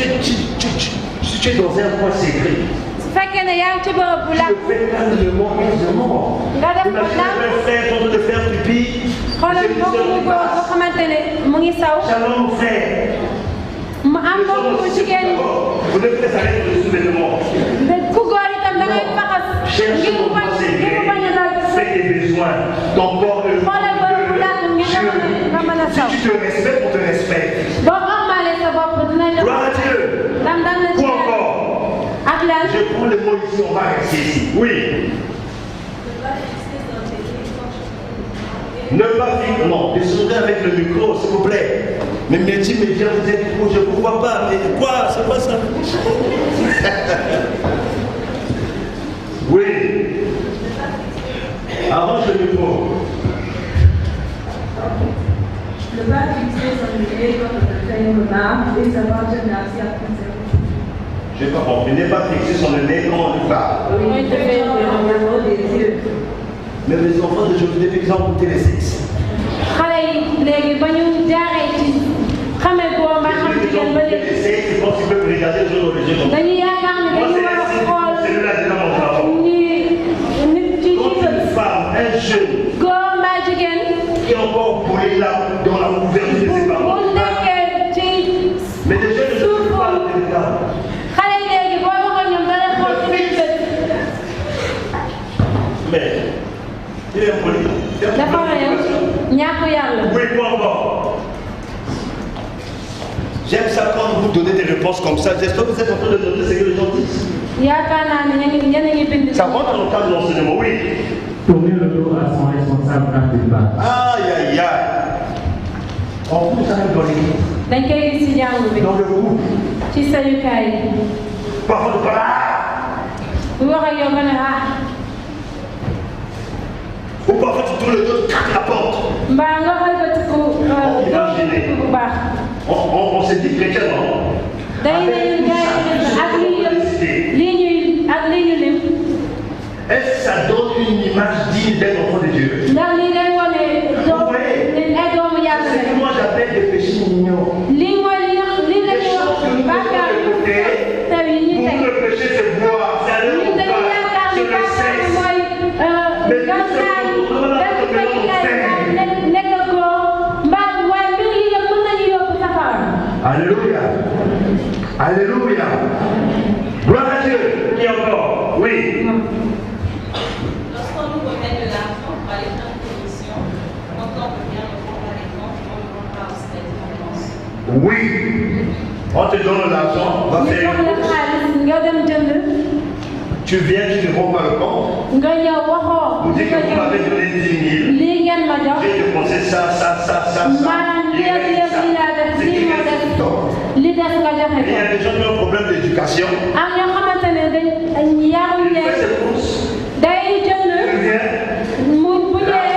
es dans un coin secret, su fekkee ne yaa ngi ci bërëb bu tu làkk le fais calmement, aisément. nga def ko Imagine ndànk un frère en train de faire pipi. xoolal mbokk mu góor boo xamante ne mu ngi saw Shalom, frère. mu am mbokk mu jigéen Vous devez faire ça avec le soulèvement. ku góor itam da ngay faxas Cherche ngir mu ton bañ coin ngir mu bañ a dal secret. Fais tes besoins. Ton corps est le xoolal bërëb bu làkk ngir nga mën a saw Si tu te respectes, on te respecte. boo xamaalee sa bopp dina jox Gloire à Dieu. ndam dam na Ou ci encore, ak lan je prends le mot ici, on va rester ici. Oui. Ne pas vivre, non, descendez avec le micro, s'il vous plaît. Mais métier, média, vous êtes où? Je ne vous vois pas. Mais quoi? C'est quoi ça? Oui. Arrange le micro. Ne pas fixer son idée quand on fait une remarque et savoir dire merci après ses Je n'ai pas compris. Ne pas fixer son nez quand on lui parle. oui, de faire le regard des yeux. Mais les enfants d'aujourd'hui, depuis qu'ils ont goûté les sexes. xale yi léegi ba ñu jaaree ci xamee góor mbaa xam Depuis qu'ils jigéen ont ba goûté léegi les sexes, ils pensent qu'ils peuvent regarder les gens religieux comme ça. dañuy yaakaar ne Moi, dañu war a c'est xool celui-là, c'est dans mon travail. nit ci Quand ci une femme, un jeune, góor mbaa jigéen qui est encore poli là, dans la ouverture de ses bu parents. nekkee ci Mais les jeunes ne suuf peuvent pas le téléphone. xale yi léegi boo wax ak ñoom da lay xool ci biir bët dafa réew ñàkk yàlla. Oui, quoi encore? J'aime ça quand vous donnez des réponses comme ça. J'espère que vous êtes en train de noter ce que les gens disent. yaakaar naa ne yéen a ngi bind. Ça rentre dans le cadre de l'enseignement, oui. Tourner le dos à son responsable quand il bat. Aïe, aïe, aïe. En plus, ça même dans l'église. dañ koy gis ci jàngu bi. Dans le groupe. ci sayukaay yi. Parfois, de là. bu wax ak yow nga ne ah. Ou parfois, tu tournes le dos, tu craques la porte. mbaa nga xëlbatiku bu baax. On s'est dit chrétien, non? day nañu gars ak lii ñu lim. Est-ce que ça donne une image digne d'un enfant de Dieu? ndax lii day wane ay doomu yàlla C'est que moi j'appelle des péchés mignons. lii mooy li la ñuy wax bàkkaar yu taw yi ñu teg. Pour le péché, c'est boire, c'est aller au dañu yaakaar bar, ni c'est le bàkkaar sexe. mooy gantaay nekk ko mbaa waaye mbir yi yëpp mën nañu yóbbu safara. Alléluia. Alléluia. Gloire à Dieu. Qui encore? Oui. Lorsqu'on nous remet de l'argent pour aller faire une commission, quand on revient, on prend pas les comptes, on ne rend pas au stade de réponse. Oui. On te donne l'argent, va faire une course. nga dem jënd. Tu viens, tu ne rends pas le compte. nga ñëw waxoo. Vous dites que vous m'avez donné 10 000. lii ngeen ma jox. J'ai dépensé ça. maanaam lii laa def lii moo def li des nga joxe Il y a des gens qui ont un problème d'éducation. am ñoo xamante ne dañ yaruñ Il fait leen ses courses. day jënd Tu viens. mu bu ñëwee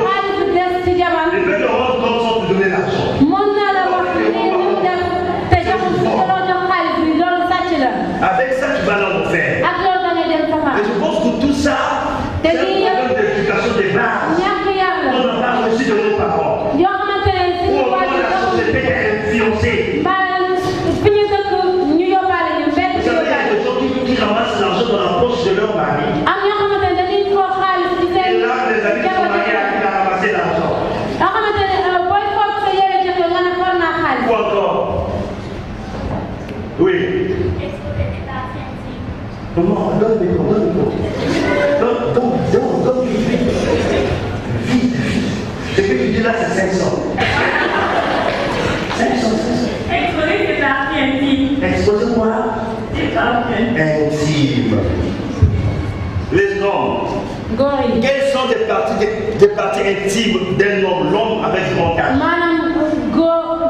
xaalis bi des ci jamono. Il peut te rendre compte sans te donner l'argent. mën na la wax lii lu mu def te joxul su ko doon jox xaalis bi loolu sàcc la. Avec ça, tu vas dans l'enfer. ak loolu da ngay dem safara. Et je pense que tout ça, c'est un problème d'éducation des bases. ñàkk yàlla. On en parle aussi de nos parents. yoo xamante ne Ou suñu encore waajur la société qui est influencée. maanaam fi ñu dëkk ñu yóbbaale ñu benn Vous savez, il y a des gens qui ramassent l'argent dans la poche de leur mari. am ñoo xamante ne dañuy foo xaalis ci seen Et là, les amis sont mariés à qui a ramassé l'argent. yoo xamante ne booy foog sa yére jëkkër nga ne xool naa xaalis. Ou encore. Oui. Comment? Donne le micro. Donne vite. Ce que tu dis là, c'est 500. 500. Exposer ses parties intimes. Exposez-moi. Ses parties intimes. Intime. Les hommes. góor yi. Quelles sont des parties intimes d'un homme, l'homme avec du mental? maanaam góor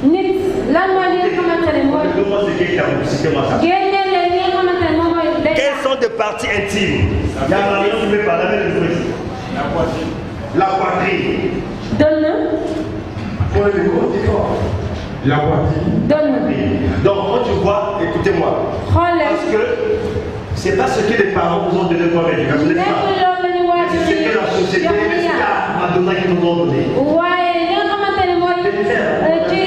nit lan mooy li nga xamante ne mooy. Comment c'est qui a cité-moi ça? génne leen li nga xamante ne moom mooy. Quelles sont des parties intimes? Il y a un qui veut parler avec le bruit. La poitrine. dënn. Pour le micro, c'est fort. La poitrine. dënn. Donc, quand tu vois, écoutez-moi. xool Parce leen. que c'est pas ce que les parents vous ont donné comme éducation. nekk loolu la ñu Mais waajur c'est ce yi que la société, jox les ñu yàlla. stars, Madonna qui nous ont donné. waaye li nga xamante ne mooy. ci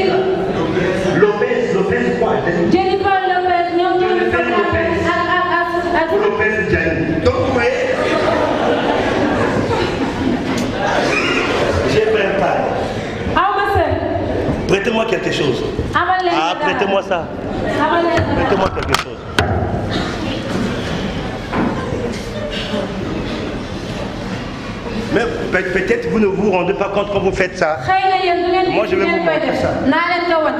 Lopez quoi? Jennifer Lopez ñoom ñoo ñu Jennifer Lopez. ak Lopez Gianni. Donc vous voyez, j'ai fait un pas. aw ma sër. Prêtez-moi quelque chose. amal leen Ah, prêtez-moi ça. amal leen Prêtez-moi quelque chose. Mais peut-être vous ne vous rendez pas compte quand vous faites ça. xëy na yéen du ngeen Moi, je vais ngeen vous koy montrer def. ça. naa leen ko wan.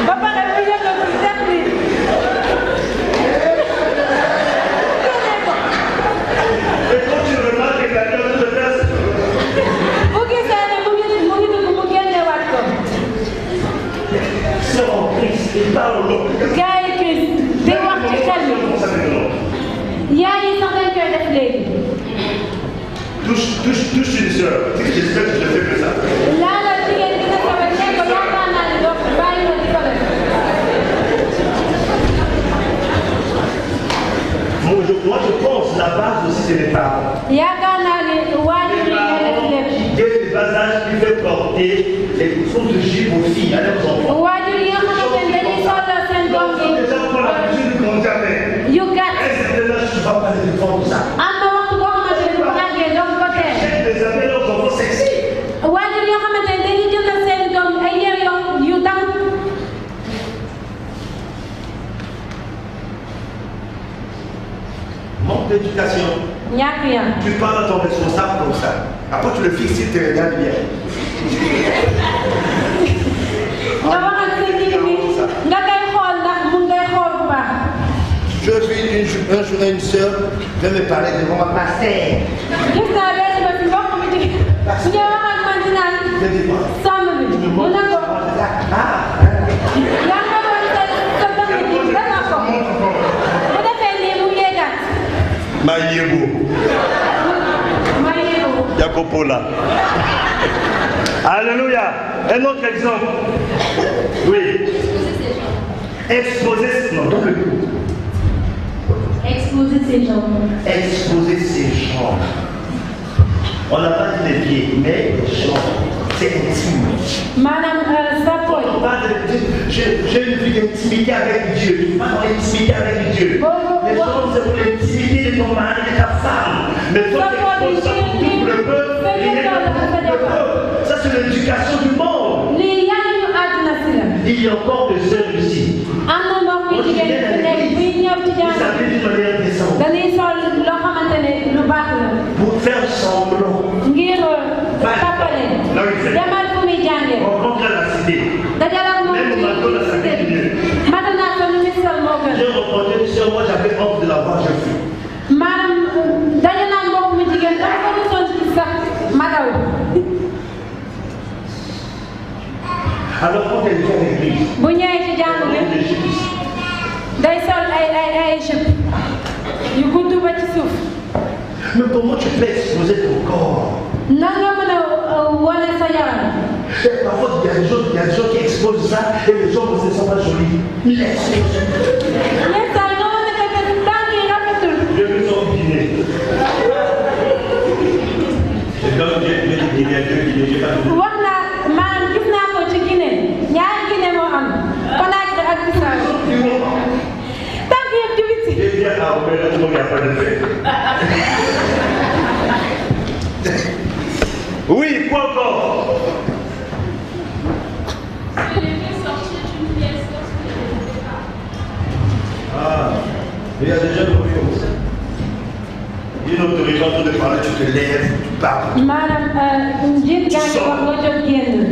ba pare bu yëngatu def li. Et quand tu remarques que quelqu'un te fait bu gisee ne mu ngi dugg mu génneewaat ko. c'est en Christ, il parle au long. gars yi kii di wax ci xel mi. yaay yi sax dañ koy def léegi. Touche une soeur. J'espère que je fais que ça. laala jigéen bi nga xamante ne ko yaakaar naa ne doo bàyyi la di ko def. Moi, je pense la base aussi, c'est les parents. yaakaar naa ne waajur Les yi ñooy def parents lépp. qui, dès le bas âge, qui veulent porter les coussons de jupe aux filles, à leurs enfants. waajur yi nga xamante ne dañuy solloo seen doom L'enfant déjà prend l'habitude de grandir avec manque d'éducation. Tu parles à ton responsable comme ça. Après, tu le fixes, il te regarde bien. Je vis un jour à une soeur, je vais me parler devant ma pasteur. Maïebo. Yakopola. Alléluia. Un autre exemple. Oui. Exposer, non, donc le Exposer ses jambes. Exposer ses jambes. On n'a pas dit les pieds, mais les jambes. C'est intime. Madame Sapoy. J'ai une vie d'intimité avec Dieu. Tu vas dans l'intimité avec Dieu. Les jambes, c'est pour l'intimité de ton mari et de ta femme. Mais toi, tu exposes ça pour tout le peuple. Ça, c'est l'éducation du monde. Il y a encore des œuvres ici. Pour faire semblant. Rencontre la cité. Même au bateau, la cité du Dieu. J'ai rencontré une soeur, moi j'avais honte de la voir, je fus. Alors quand elle vient à l'église, mais comment tu peux exposer ton corps? Parfois, il y a des gens qui exposent ça et les gens ne se sentent pas jolis. Ils l'exposent. Je me sens guiné. C'est comme j'ai guiné à Dieu, j'ai pas de j'ai bien à Robert, il n'y a pas de fait. Oui, quoi encore? Ah, il y a déjà une chose. Une autorité en train de parler, tu te lèves, tu parles.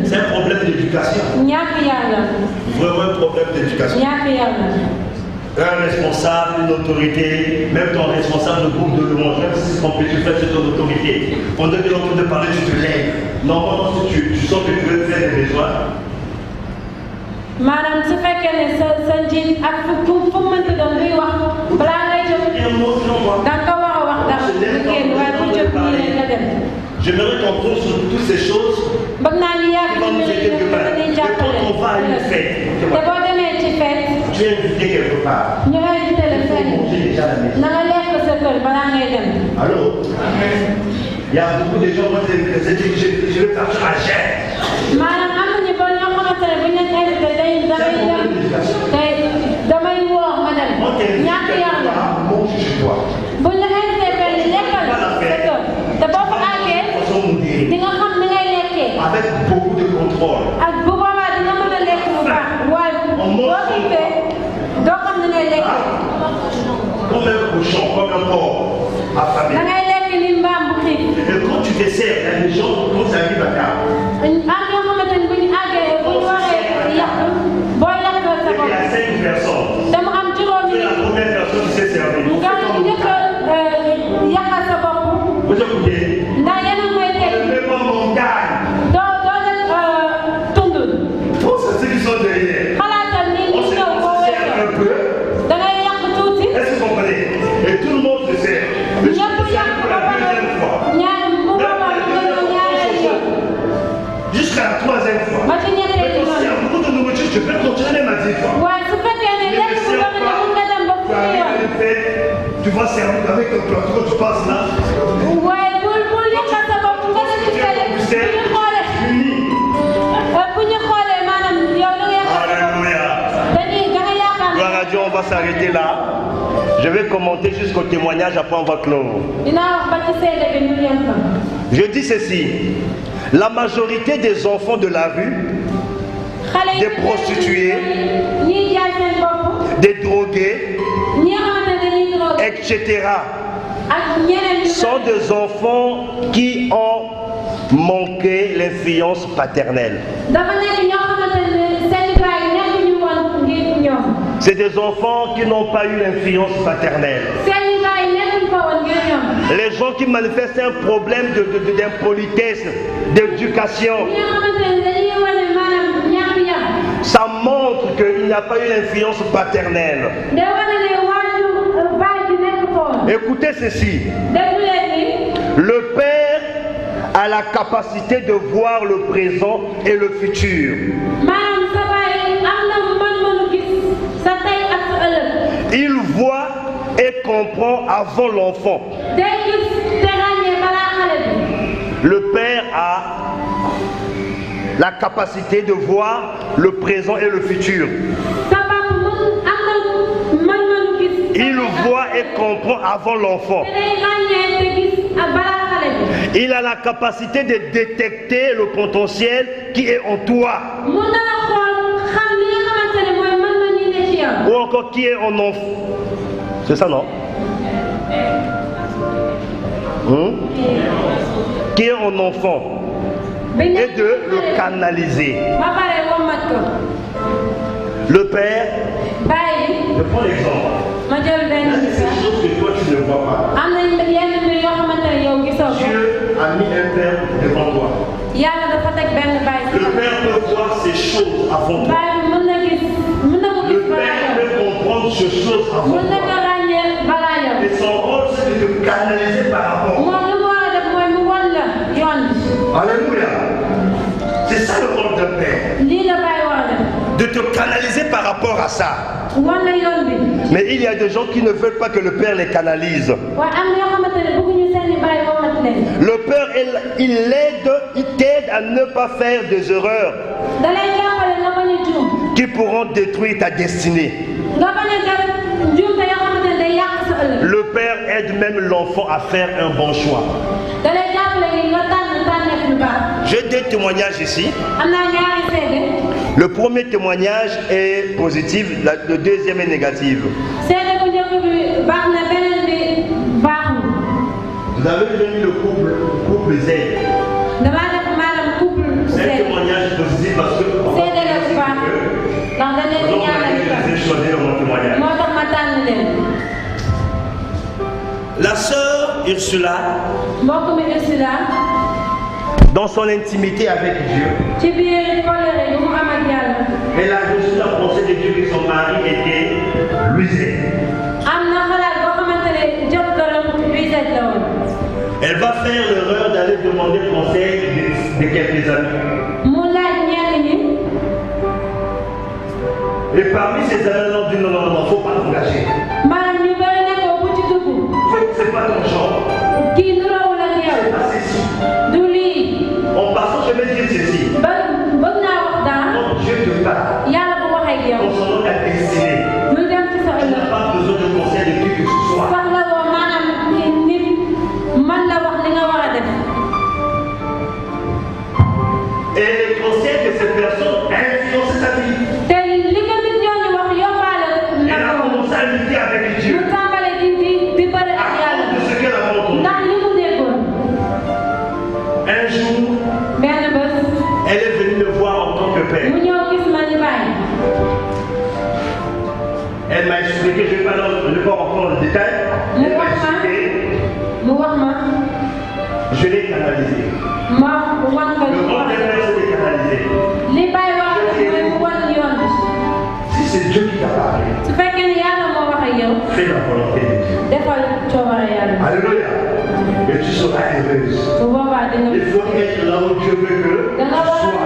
C'est un problème d'éducation. Vraiment un problème d'éducation. Un responsable, une autorité, même ton responsable de groupe de louange, même si c'est ce qu'on peut faire, c'est ton autorité. On est en train de parler, tu te lèves. Normalement, si tu sens que tu veux faire des besoins, Madame, su fekkee ne sa njiit ak fu mu mënti doon luy wax balaa ngay jóg da nga ko war a wax dara nga génn waaye bu jóg nii la dem. J'aimerais qu'on trouve sur toutes ces choses. Bëgg naa ñu yàgg ci mbir yi dañuy jàppale. Quand on va à une fête, te boo demee ci fête. tu es invité quelque part. ñu invité la fenn. na nga lekk sa kër balaa ngay dem. Allô? Il y a beaucoup de gens qui disent je vais partir à Gênes. Maanaam am na ñu bon ñoo xamante ne bu ñu leen invité damay woo ma dem. ñàkk yàlla. bu ñu la invité fenn lekkal sa kër te boo fa àggee di nga xam ni ngay lekkee. Avec beaucoup de contrôle. ak bu boobaa di nga mën a lekk bu baax waaye boo xiifee doo xam ni ngay lekkee. Comme un cochon, comme un porc affamé. da ngay lekk ni mbaam bu xiif. Et quand tu te sers, il y a des gens quand ça arrive à table. am ñoo xamante ne bu ñu àggee bu ñu waree yàq booy yàq sa bopp. Il y a 5 personnes. dama am juróomi. C'est la première personne qui s'est servie. nga njëkk a yàqal sa bopp. Vous écoutez? ndax yéen a ngi may teg. Je ne vais pas montagne. doo def tund. Pour ceux qui sont derrière. xalaatal ni On ñu se ñëw boo sert un peu. da ngay yàq tuuti. Est-ce que vous comprenez? Et tout le monde se sert. Mais je ñëpp me sers yàq pour ba la deuxième fois. ñaar bu boobaa ñu gën a ñaareel yoon. Jusqu'à la 3e fois. ba ci ñetteelu Mais s'il y a yoon. beaucoup de nourriture, je peux continuer même à 10 fois. waaye su fekkee ne lekk bu bëri na mun nga dem ba Tu fukki yoon. arrives à faire, tu vas servir avec un plateau, tu passes là. waaye bul yàqal sa bopp nga dem ci fële bu ñu xoolee. bu ñu xoolee maanaam yow da nga yàqal sa bopp. Alléluia. da nga yaakaar. Gloire à Dieu, on va s'arrêter là. Je vais commenter jusqu'au témoignage, après on va clore. dinaa wax ba ci seede bi ñu yem fa. Je dis ceci, la majorité des enfants de la rue, des prostituées, ñiy jaay seen bopp. des drogués, ñi nga xamante ne dañuy drogué. etc., sont des enfants qui ont manqué l'influence paternelle. C'est des enfants qui n'ont pas eu l'influence paternelle. Les gens qui manifestent un problème d'impolitesse, d'éducation, ça montre qu'il n'y a pas eu l'influence paternelle. Écoutez ceci. Le père a la capacité de voir le présent et le futur. Il voit et comprend avant l'enfant. Le père a la capacité de voir le présent et le futur. Il voit et comprend avant l'enfant. Il a la capacité de détecter le potentiel qui est en toi. Ou encore qui est en enfant. C'est ça, non? Qui est en enfant. Et de le canaliser. Le père, je prends l'exemple. Il y a des choses que toi tu ne vois pas. Dieu a mis un père devant toi. Le père peut voir ces choses avant toi. Le père peut comprendre ces choses avant toi. Et son rôle c'est de te canaliser par rapport. Alléluia. C'est ça le rôle d'un père. De te canaliser par rapport à ça. Mais il y a des gens qui ne veulent pas que le père les canalise. Le père, il t'aide à ne pas faire des erreurs qui pourront détruire ta destinée. Le père aide même l'enfant à faire un bon choix. J'ai deux témoignages ici. Le premier témoignage est positif, le deuxième est négatif. Vous avez donné le couple Z. C'est un témoignage positif parce que j'ai choisi mon témoignage. La sœur Ursula, dans son intimité avec Dieu, elle a reçu la pensée de Dieu que son mari était rusé. Elle va faire l'erreur d'aller demander conseil de quelques amis. Et parmi ces amis, on dit non, il ne faut pas t'engager. C'est pas ton genre. C'est pas ceci. En passant, je vais dire ceci. Quand Dieu te parle, concernant ta destinée, tu n'as pas besoin de conseil de qui que ce soit. Et les conseils de ces personnes influencent sa vie. Elle a commencé à lutter avec Dieu. À cause de ce qu'elle a entendu. Un jour, elle est venue me voir en tant que père. Elle m'a expliqué, je ne vais pas rentrer dans le détail. Elle m'a expliqué. Je l'ai canalisé. Le rôle des pères, c'est de canaliser. Si c'est Dieu qui t'a parlé, fais la volonté de Dieu. Alléluia. Et tu seras heureuse. Il faut être là où Dieu veut que tu sois.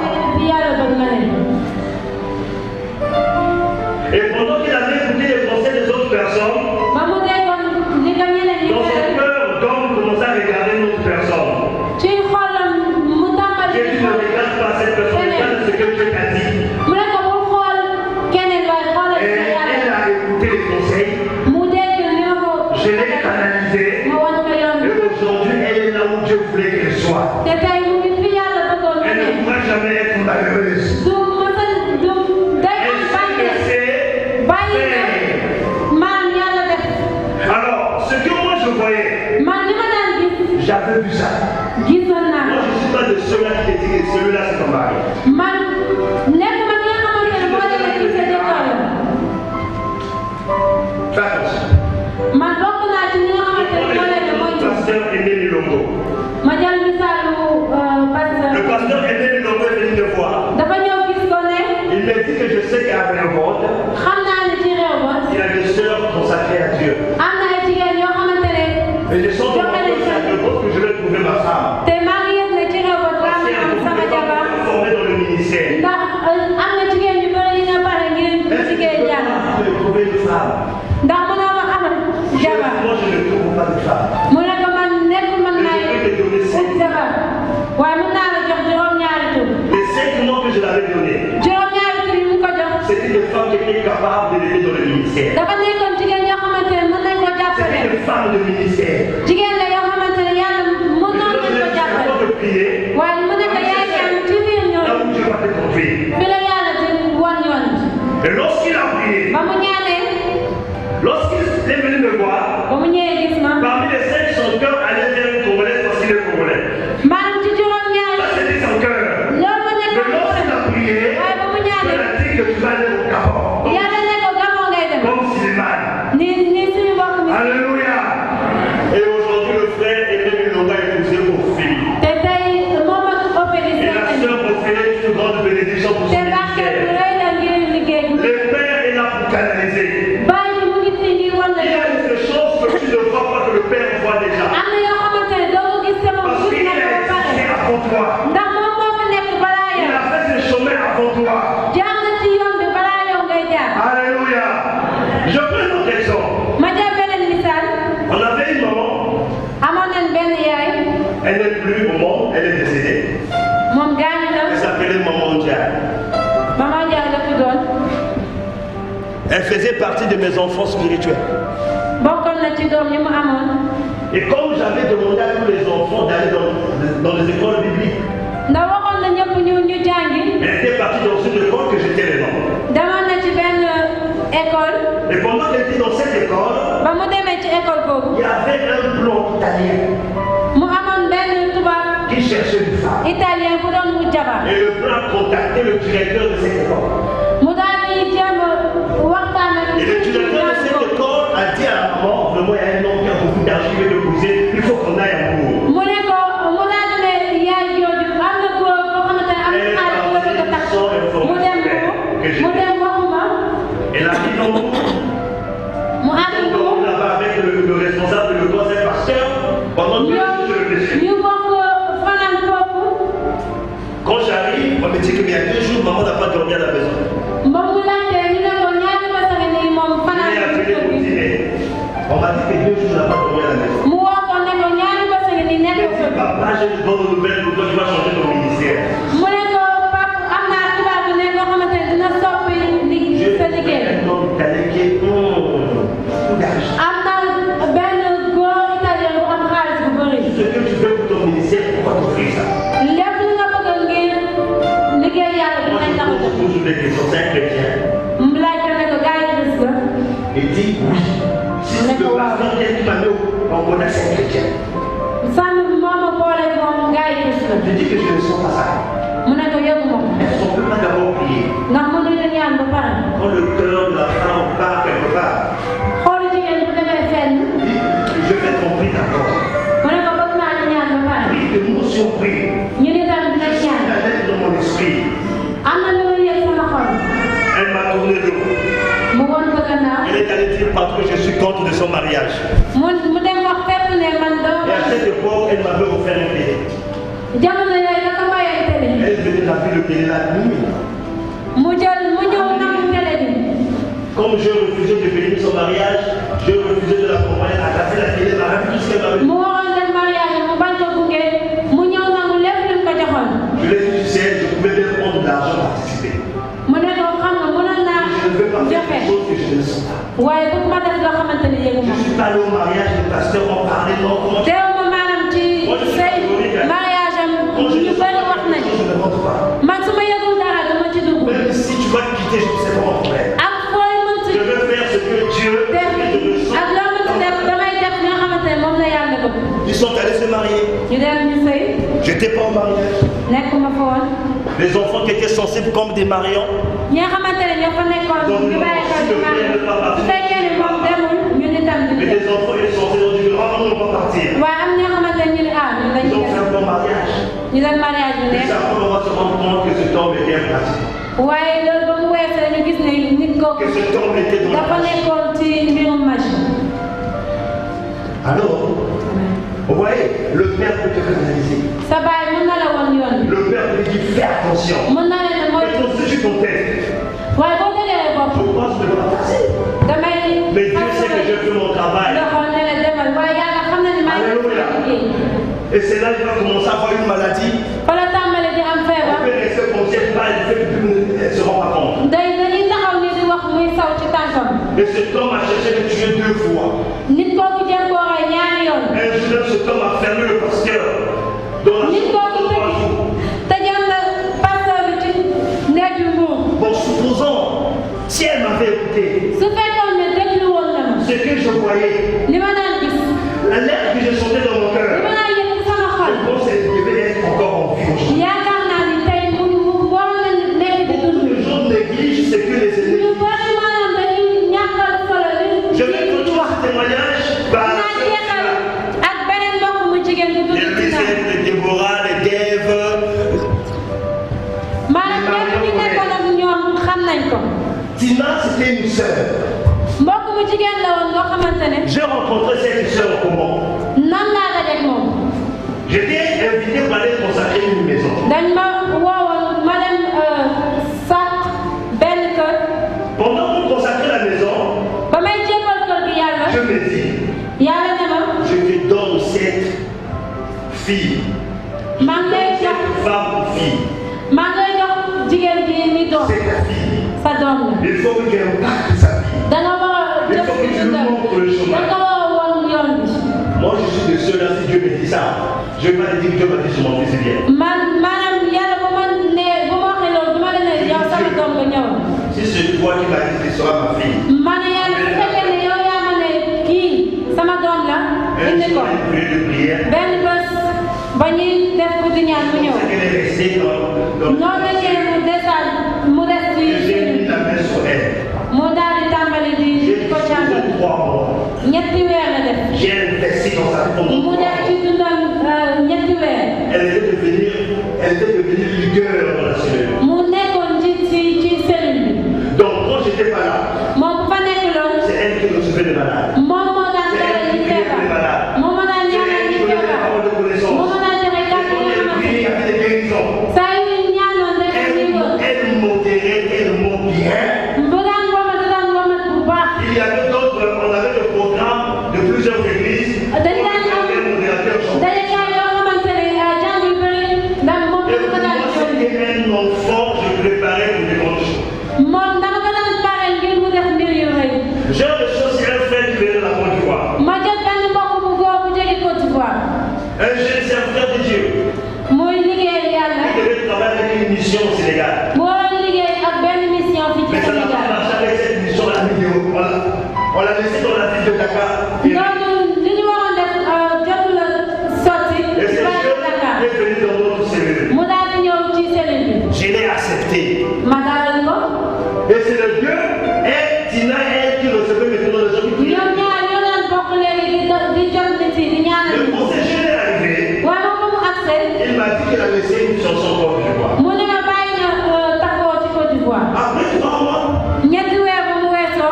Et pendant qu'il avait écouté les conseils des autres personnes, dans son cœur d'homme commençait à regarder une autre personne. J'ai dit ne regarde pas cette personne, regarde ce que Dieu t'a dit. Et elle a écouté les conseils. Je l'ai canalisé. Et aujourd'hui, elle est là où Dieu voulait qu'elle soit. Elle ne pourra jamais être malheureuse. Alors, ce que moi je voyais, J'avais vu ça. gisoon naa Moi, je ne suis pas de ceux-là qui te disent que celui-là, c'est ton mari. man nekk ma ki nga xamante ne boo demee ci sa jëkkër la. Fais attention. man bokk naa ci ñi nga xamante ne boo demee mooy Le pasteur Aimé Milongo. ma jël misaalu pasteur. Le pasteur Aimé Milongo est venu me voir. dafa ñëw gis ko ne. Il m'a dit que je sais qu'à Vermont, xam naa ne ci réew ma. il y a des sœurs consacrées à Dieu. am na ay jigéen yoo xamante ne. Et je sens que je vais trouver ma femme. te maa ngi yëg ne ci réew ma daa Parce am sama jabar. formée dans le ministère. ndax am na jigéen ñu bëri ñu ne pare ngir liggéey jàng. Je vais trouver une femme. ndax mënoo ma amal jabar. Moi, je ne trouve pas de femme. mu ne ko man nekk mën naa ut jabar waaye mën naa la jox juróom-ñaari tur. Les 5 noms que je l'avais donnés, juróom-ñaari tur yi mu ko jox. c'était des femmes qui étaient capables de l'aider dans le ministère. dafa nekkoon jigéen yoo xamante ne mën nañ ko jàppale. C'était des femmes de ministère. jigéen la yoo xamante ne yàlla mën nañ ko jàppale. de prier, waaye mu nekk yaay jàng ci biir là ñoom. où Dieu va te conduire. fi la yàlla di wan yoon. Et lorsqu'il a prié, ba mu ñaanee. lorsqu'il est venu me voir, ba mu ñëwee gis ma. parmi les 5, son cœur allait vers une Congolaise parce qu'il est Congolais. maanaam ci juróom-ñaari. Ça, c'était son cœur. loolu ma nekk Mais lorsqu'il a prié, waaye ba mu Dieu ñaanee. a dit que tu vas aller au Gabon. yàlla ne ko gamoo ngay dem. Comme Sylvain. ni suñu mbokk mi. Alléluia. Et aujourd'hui, le frère Aimé Milongo a épousé vos filles. te tey moom ak opéré Et la seen sœur Ophélie est une grande bénédiction pour son te barke bu ministère. rëy la ngir liggéey bi. Le Père est là pour canaliser. bàyyi bi mu ngi fi ngir wan la Il y a yoon. des choses que tu ne vois pas que le Père voit déjà. am na yoo xamante ne doo ko gis sama Parce gis qu'il na a ko ba pare. existé avant toi. ndax moom moo fa nekk balaa Il yow. a fait ce chemin avant toi. jaar na ci yoon bi balaa yow ngay jaar. Alléluia. Je prends un autre exemple. ma jël beneen misaal. On avait une maman. amoon nañ benn yaay. Elle n'est plus au monde. Elle est décédée. moom gaañu Elle na. s'appelait Maman Ndiaye. Maman Ndiaye la tuddoon. Elle faisait partie de mes enfants spirituels. bokkoon na ci doom yi mu amoon. Et comme j'avais demandé à tous les enfants d'aller dans les écoles bibliques, ndax waxoon na ñëpp ñu jàngi. elle était partie dans une école que j'étais le nom. demoon na ci benn école. Et pendant qu'elle était dans cette école, ba mu demee ci école boobu. il y avait un blond italien mu amoon benn tubaab qui cherchait une femme. italien bu doon wut jabar. Et le blanc contactait le directeur de cette école. mu daal di jéem a waxtaan ak Et le directeur de cette école a dit à la maman, vraiment il y a un homme qui a beaucoup d'argent, il veut l'épouser, il faut qu'on aille en cours. mu ne ko mu daal di ne yaay jooju am na góor boo xamante ne am na xaalis bu la bëgg a tax mu dem waxuma Elle a dit non, mu ànd ko donc là-bas avec le responsable de l'école, c'est pasteur, pendant 2 jours je réfléchis. ñu bokk fanaan foofu. Quand j'arrive, on me dit qu'il y a 2 jours, maman n'a pas dormi à la maison. ba mu laajte ñu ne ko ñaari bés a ngi nii moom Il fanaan est ci appelé kër au gi. dîner. On m'a dit que 2 jours, je n'ai pas dormi à la maison. mu woo ko ne ko ñaari bés a ngi nii nekk Il dit, papa, j'ai une bonne nouvelle pour toi, tu vas changer ton ministère. mu ne ko papa am naa tubaab bu ne koo xamante ne dina soppi Je sa suis liggéey. un homme italien qui est beaucoup d'argent. am na benn góor italien bu am xaalis bu bëri. Ce que tu veux pour ton ministère, pourquoi t'offrir ça? lépp lu nga bëgg ngir liggéey yàlla bi Moi, nañ je la ko pose jox. toujours des questions. C'est un chrétien. mu laaj ko ne ko gars yi gis nga. Il dit oui. Si le pasteur qui m'a mis en contact, c'est un chrétien. sànni bi moo ma boole moom gars yi gis la. Je dis que je ne sens pas ça. mu ne ko yëgu ma ko. Est-ce qu'on peut pas d'abord prier? ndax mënuñu ñaan ba pare. Quand le cœur de la femme part quelque part, xoolu jigéen bu demee fenn. dit, je fais ton prix d'accord. mu ne ko bëgg naa ñu ñaan ba pare. Oui, que nous aussi on prie. ñu ni tamit dinañ ñaan. La lettre dans mon esprit. am na lu muy yëg sama xol. Elle m'a tourné le dos. mu won ko gannaaw. Elle est allée dire parce que je suis contre de son mariage. mu dem wax fépp ne man doo. Et à cette époque, elle m'avait offert une télé. jamono yooyu da ko mayee télé. Elle venait la vie de télé la nuit. mu ñëw nangu télé bi. Comme je refusais de bénir son mariage, je refusais de l'accompagner à casser la télé, elle m'a tout ce qu'elle m'avait dit. mu waxoon leen mariage mu bañ ko gunge mu ñëw nangu lépp lu mu ko joxoon. Je l'ai dit, tu sais, je pouvais même prendre de l'argent participer. mu ne ko xam nga mënoon naa Je ne veux pas faire joxe quelque chose que je ne sens pas. waaye bu ma def loo xamante ni yëgu Je ma. ne suis pas allé au mariage, le pasteur en parlait, non, comment tu teew ma maanaam ci say mariage am ñu bëri wax nañ. je ne rentre pas. man su ma yëgul dara dama ci dugg. Même si tu vas quitter, je ne sais pas mon problème. ak fooy mën ci Je veux faire ce que Dieu def et je me sens. ak loo mën ci def damay def li nga xamante ne moom la yàlla bëgg. Ils sont allés se marier. J'étais pas au mariage. nekkuma fa woon. Les enfants qui étaient sensibles comme des mariants. ñi nga xamante ne ñoo fa nekkoon ñu bàyyi xel ci maanaam su fekkee ne moom demul ñu ne tam Mais les enfants ils sont sensibles, ils ont dit ah non, on va partir. waaye am ñoo xamante ne ñu ne ah ñu Ils dañuy ont fait un bon mariage. ñu doon mariage bu Et neex. ça, on va se rendre compte que cet homme était impratique. waaye loolu ba mu weesoo ñu gis ne nit kooku Que cet homme était dans dafa la magie. nekkoon ci mbirum magie. Alors, vous voyez, le père peut te canaliser. sa baay mën na la woon yoon bi. Le père te dit fais attention. mën na leen ne mooy. Et donc, si tu contestes, waaye boo déggee bopp pourquoi je ne vais pas passer? damay. Mais Dieu sait que je fais mon travail. loxo ne la demal waaye yàlla xam na ne maa ngi liggéey. Et c'est là qu'il va commencer à avoir une maladie. fa la tàmbali di am On feebar. peut rester conscient, pas elle se rend pas compte. dañuy taxaw ni di wax muy saw ci tànkam. Et cet homme a cherché de tuer 2 fois. nit kooku jëm koo rey ñaari yoon. Un jour, cet homme a fermé le pasteur dans la nit chambre kooku de 3 jours. tëjoon na pasteur bi ci nekk yu muur. Bon, supposons, si elle m'avait écouté, su fekkoon ne déglu woon na ma. ce que je voyais, li ma daan gis. la lettre que j'ai sentée dans mon li cœur, ma daan yëg ci sama xol. je pense qu'elle devait être encore en vie aujourd'hui. yaakaar naa ni tey mu waroon na nekk di Beaucoup dund. de gens négligent ce que les ñu ennemis. bari maanaam dañuy ñàkkal solo li. Je vais continuer ce témoignage par dinaa jeexal ak beneen mbokk mu jigéen bu les dugg ci Louisiane, naan. les Déborah, les Dève. maanaam ñëpp ñi nekkoon ak ñoom xam nañ ko. Tina, c'était une sœur. mbokk mu jigéen la woon loo xamante ne. J'ai rencontré cette sœur au Congo. nan laa dajeeg moom. J'étais invité pour aller consacrer une maison. dañ ma woowoon ma dem sax benn kër. Pendant qu'on consacrait la maison, ba may jébbal kër gi yàlla. je me dis, yàlla ne ma. je te donne cette fille. maa ngi lay jox Cette femme ou fille. maa ngi lay jox jigéen bi ni doom. C'est ta fille. sa doom la. Il faut que tu impactes sa vie. da nga war a Il faut que tu lui montres le da chemin. nga war a woon yoon bi. Moi, je suis de ceux-là, si Dieu me dit ça, je vais pas te dire que Dieu m'a dit sur mon fils, c'est bien. maanaam yàlla bu ma nee bu ma waxee loolu du ma leen ne yow sama doom nga ñëw. Si c'est toi qui m'as dit que tu seras ma fille, ma ne yàlla su fekkee ne yow yaa ma ne kii sama doom la un indi ko jour, une prière de prière, benn bés ba ñuy def guddi ñaan mu ñëw. c'est qu'elle est restée dans noonu la ñëwee mu desal mu des et fii j'ai mis la main sur elle. mu daal di tàmbali di J'ai ko jàngal. fait 3 mois. ñetti weer la def. J'ai investi dans sa mu fondation. def ci dundam ñetti weer. Elle était devenue leader relationnel. mu nekkoon ci cellule bi. Donc, quand j'étais pas là, moom bu fa nekk loolu. c'est elle qui recevait les malades. moom moo daan C'est dalal elle ñi qui priait pour les feebar. malades. moom moo daan C'est ñaanal elle ñi qui donnait les feebar. paroles de moom connaissance. moo daan joxe Et kàddu quand yi nga elle xamante priait, il y avait des guérisons. saa yu ñaanoon rek ñu wër. Elle modérait tellement bien. bu daan womat da daan womat bu baax. Il y avait d'autres, on avait le programme de plusieurs églises. dañ daan am Les modérateurs chantaient. dajekaay yoo xamante ne jàng yu bëri ndax moom Et dama ko pour daan moi, jël. c'était un enfant, je préparais pour les grandes choses. moom dama ko daan pare ngir mu def mbir yu rëy. J'ai reçu aussi un frère qui venait de la Côte d'Ivoire. ma jot benn mbokk bu góor bu jóge Côte d'Ivoire. Un jeune serviteur de Dieu. muy liggéey yàlla. Il devait travailler avec une mission au Sénégal. mu war a liggéey ak benn mission fii ci Mais ça n'a pas Sénégal. marché avec cette mission, on l'a laissé dans la ville de Dakar. Et loolu li ñu waroon def jotul a sotti. ce ci bàyyi jeune Dakar. est venu dans notre cellule. mu daal di ñëw ci cellule bi. Je l'ai accepté. ma dalal ko. Et c'est le Dieu et Tina elle qui recevait maintenant les gens qui priaient. ñoom ñaar ñoo leen bokk léegi di jot nit yi di ñaanal. Le conseiller est arrivé. waaye moom ba mu accès. Il m'a dit qu'il a laissé une chanson pour Côte d'Ivoire. mu ne ma bàyyi na takkoo ci Côte d'Ivoire. Après 3 mois, ñetti weer ba mu weesoo.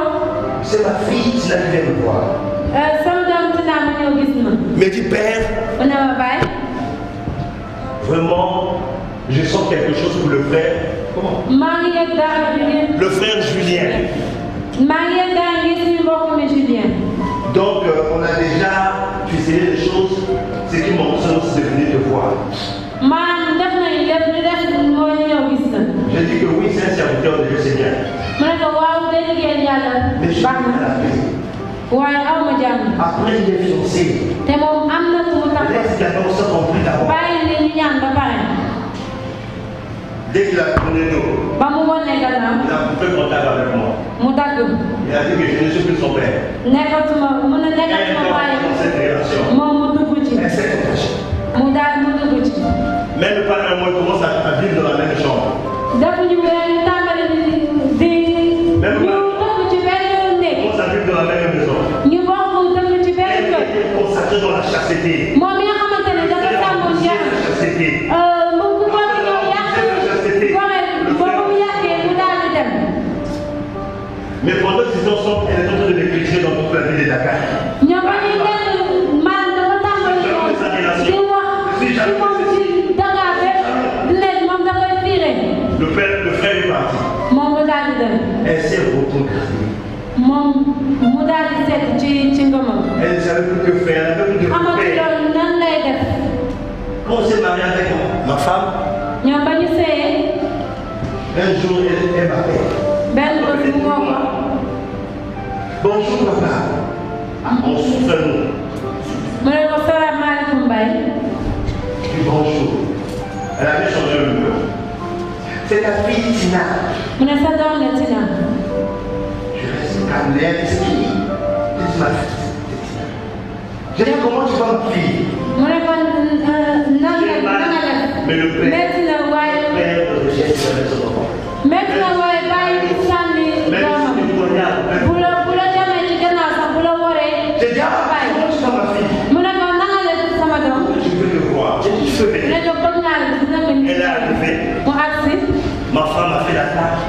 c'est ma fille Tina qui vient me voir. sama doom ci naa ma ñëw gis ma. Mais dit père, mu ne ma bàyyi. vraiment, je sens quelque chose pour le frère. Comment? maa ngi yëg dara Julien. Le frère Julien. maa ngi yëg dara ngir suñu mbokk mi Julien. Donc, on a déjà cuisiné les choses. Ce qui m'ensemble, c'est de venir te voir. maanaam def nañu lépp lu def mooy ñu ñëw gis na. J'ai dit que oui, c'est un serviteur de Dieu, c'est bien. mu ne ko waaw day liggéeyal yàlla. Mais je suis baax à la na. paix. waaye aw ma jàmm. Après, il est fiancé. te moom am na ku mu takkoo. Laisse d'abord ça compris d'abord. bàyyi leen ñu ñaan ba pare. Dès qu'il a tourné nous, ba mu wonee gannaaw. il a coupé contact avec moi. mu dagg. Il a dit que je ne suis plus son père. nekkatuma mu ne nekkatuma Et waaye. dans cette relation, moom mu dugg ci. elle s'est attachée. mu daal mu dugg ci. Même pas un mois, ils commencent à vivre dans la même chambre. dafa ñu weer tàmbali di Même ñu pas. dëkk ci benn Ils néeg commencent à vivre dans la même maison. ñu bokk dëkk ci benn Elle kër était consacrée dans la chasteté. moom mi nga xamante ne dafa sàmmoon La yàq chasteté. mu ku ko ñëw yàq goreel boobu mu yàqee mu daal di dem Mais pendant qu'ils en sont, elle est en train de négliger dans toute la ville de Dakar. ñoom ba ñuy nekk man dafa tàmbali woon di wax ci moom ci Dakar rek di leen moom dafay fiire Le frère est parti. moom mu daal di dem Elle s'est retournée. moom mu daal di seet ci ngëmam Elle ne savait plus que faire. Elle n'avait plus que xamatu faire. loolu nan lay def Quand on s'est marié avec ma femme, ñoom ba ñu seeyee un jour, elle m'appelle. benn bés mu woo ko Bonjour papa. On souffre nous. mu ne ko salaamaaleykum Mbaye Je dis bonjour. Elle avait changé le numéro. C'est ta fille Tina. mu ne sa doom la Tina Je reste calme, qu'est-ce qu'il dit? C'est ma fille. C'est Tina. J'ai dit comment tu vas ma fille? mu ne ko nan J'ai nga mal. def Mais le père, métti na waaye père rejette jamais son enfant. métti na waaye bàyyi sànni Même doomam si tu me regardes, bu la jamee ci gannaaw sax bu la waree j'ai dit, ah, bàyyi comment tu vas ma fille? mu ne ko nan nga def sama doom Je veux te voir. J'ai dit, je veux mu ne venir. ko bëgg naa la dina ko Elle est arrivée. mu agsi Ma femme a fait la tâche.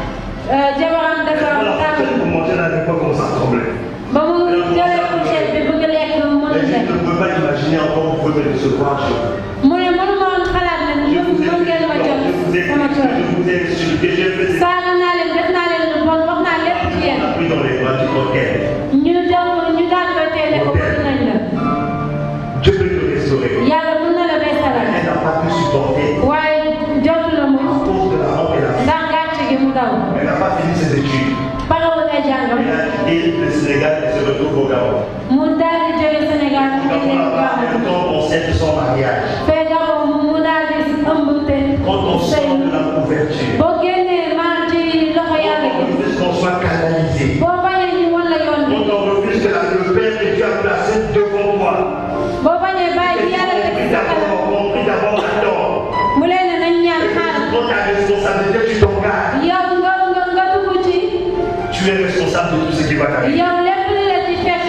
jabaram defar Voilà, table pour manger à l'époque, on s'en tremblait. ba mu jëlee fourchette bi bëgg lekk mu mën a Mais je lekk ne peux pas imaginer encore vous pouvez me recevoir chez vous. mu ne mënuma woon xalaat ne Je vous ai mën ngeen ma jot sama kër insulté, j'ai fait des saaga naa leen def naa leen lu bon wax naa lépp ci yéen appui dans les bras du coquet. ñu daal koy teele ko bëgg nañ la Dieu peut te restaurer. yàlla mën na la beesalal Elle n'a pas pu supporter waaye jotu la mu à cause de la honte et la ndax gàcce gi mu daw Elle n'a pas fini ses études. parewul ay jàngam Elle a quitté le Sénégal et se retrouve au Gabon. mu daal di jóge Sénégal mu Quand ngi on nekk n'a pas Gabon le temps, on sait de son mariage. fee Gabon mu daal di ëmb te Quand on sëy sort de la couverture, boo génnee maa ci loxo yàlla on gi refuse qu'on soit canalisé. boo bañee ñu wan la yoon bi Quand on refuse que le Père que Dieu a placé devant toi, boo bañee bàyyi yàlla teg ci sa kanam on prie d'abord la tort. mu leen ne nañ ñaan xaaral Prends ta responsabilité, tu t'engages. yow nga dugg ci Tu es responsable de tout ce qui va t'arriver. yow lépp li la ci fekk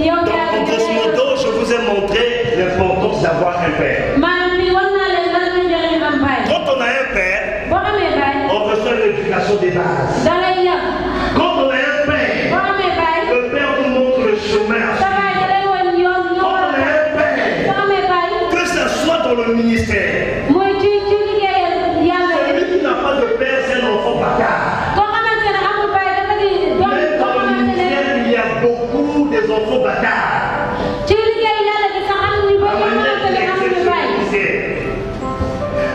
yow Donc, en grosso modo, je vous ai montré l'importance d'avoir un père. maanaam fii war naa leen lan la njëriñ am baay Quand on a un père, boo amee baay on reçoit l'éducation des bases. da lay yar Quand on a un père, boo amee baay le père nous montre le chemin. sa baay da lay wan yoon Quand on a un père, boo amee baay que ce soit dans le ministère, mooy ci liggéeyal yàlla celui qui n'a pas de père, c'est un enfant bâtard. koo xamante ne amul baay dafa di doon Même koo dans le xamante ministère, ne il y a beaucoup des enfants bâtards. ci liggéey yàlla gi sax am ñu La bëri ñoo manière xamante qu'il ne amuñu exerce baay le ministère,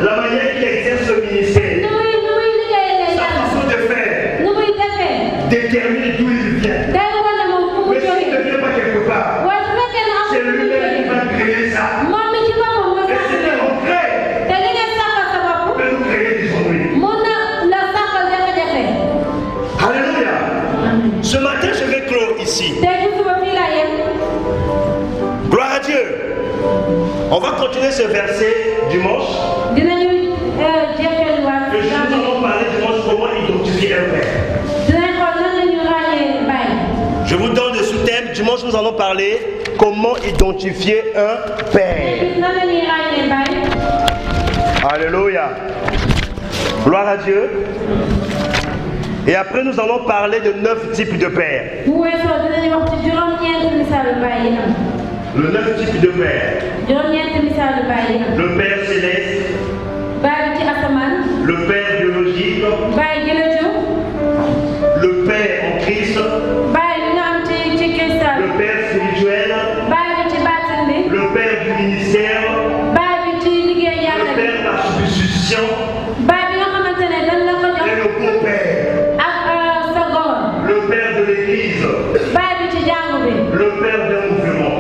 la manière qu'il exerce le ministère, nu muy liggéeyalee sa yàlla façon de faire nu muy defee détermine d'où il vient. day wane moom fu mu Mais s'il ne jógee vient pas quelque part, waaye su fekkee ne c'est amul fu mu lui-même qui jógee va créer ça. moom mi ci boppam mooy Et sax c'est un vrai te li ngay sàkkal sa bopp peut nous créer des ennuis. mun na la sàkkal jafe-jafe Alléluia. Ce matin, je vais clore ici. tey ci suba fii laa yem Gloire à Dieu. On va continuer ce verset dimanche. dinañu jeexaliwaat Le jour où nous allons parler dimanche comment identifier un père. dinañ xool nan la ñu ràññee baay Je vous donne le sous-thème. Dimanche, nous allons parler comment identifier un père. léegi nan la ñuy ràññee baay Alléluia. Gloire à Dieu. Et après, nous allons parler de 9 types de pères. bu weesoo dinañu wax ci juróom-ñeenti misaalu baay yi am Le 9 types de pères. juróom-ñeenti misaalu baay yi am Le Père céleste, baay bi ci asamaan le Père biologique, baay gi la jur le Père en Christ, baay bi nga am ci cristal le Père spirituel, baay bi ci baatin bi le Père du ministère, baay bi ci liggéey le yàlla bi Père par substitution baay bi nga xamante ne dañ la ko et jox le beau-père, ak sa góor le Père de l'Église, baay bi ci jàngu bi le Père d'un mouvement.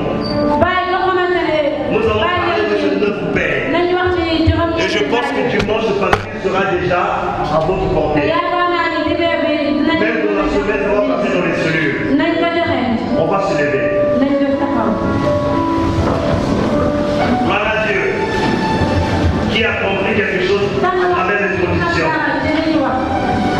baay nga xamante ne Nous allons baay parler de yëpp ces 9 pères. nañu wax ci Et juróom-ñeenti je pense que dimanche, ce papier sera déjà à votre te portée. yaakaar naa ni dibéer bi dinañu Même dans la semaine, on va passer dans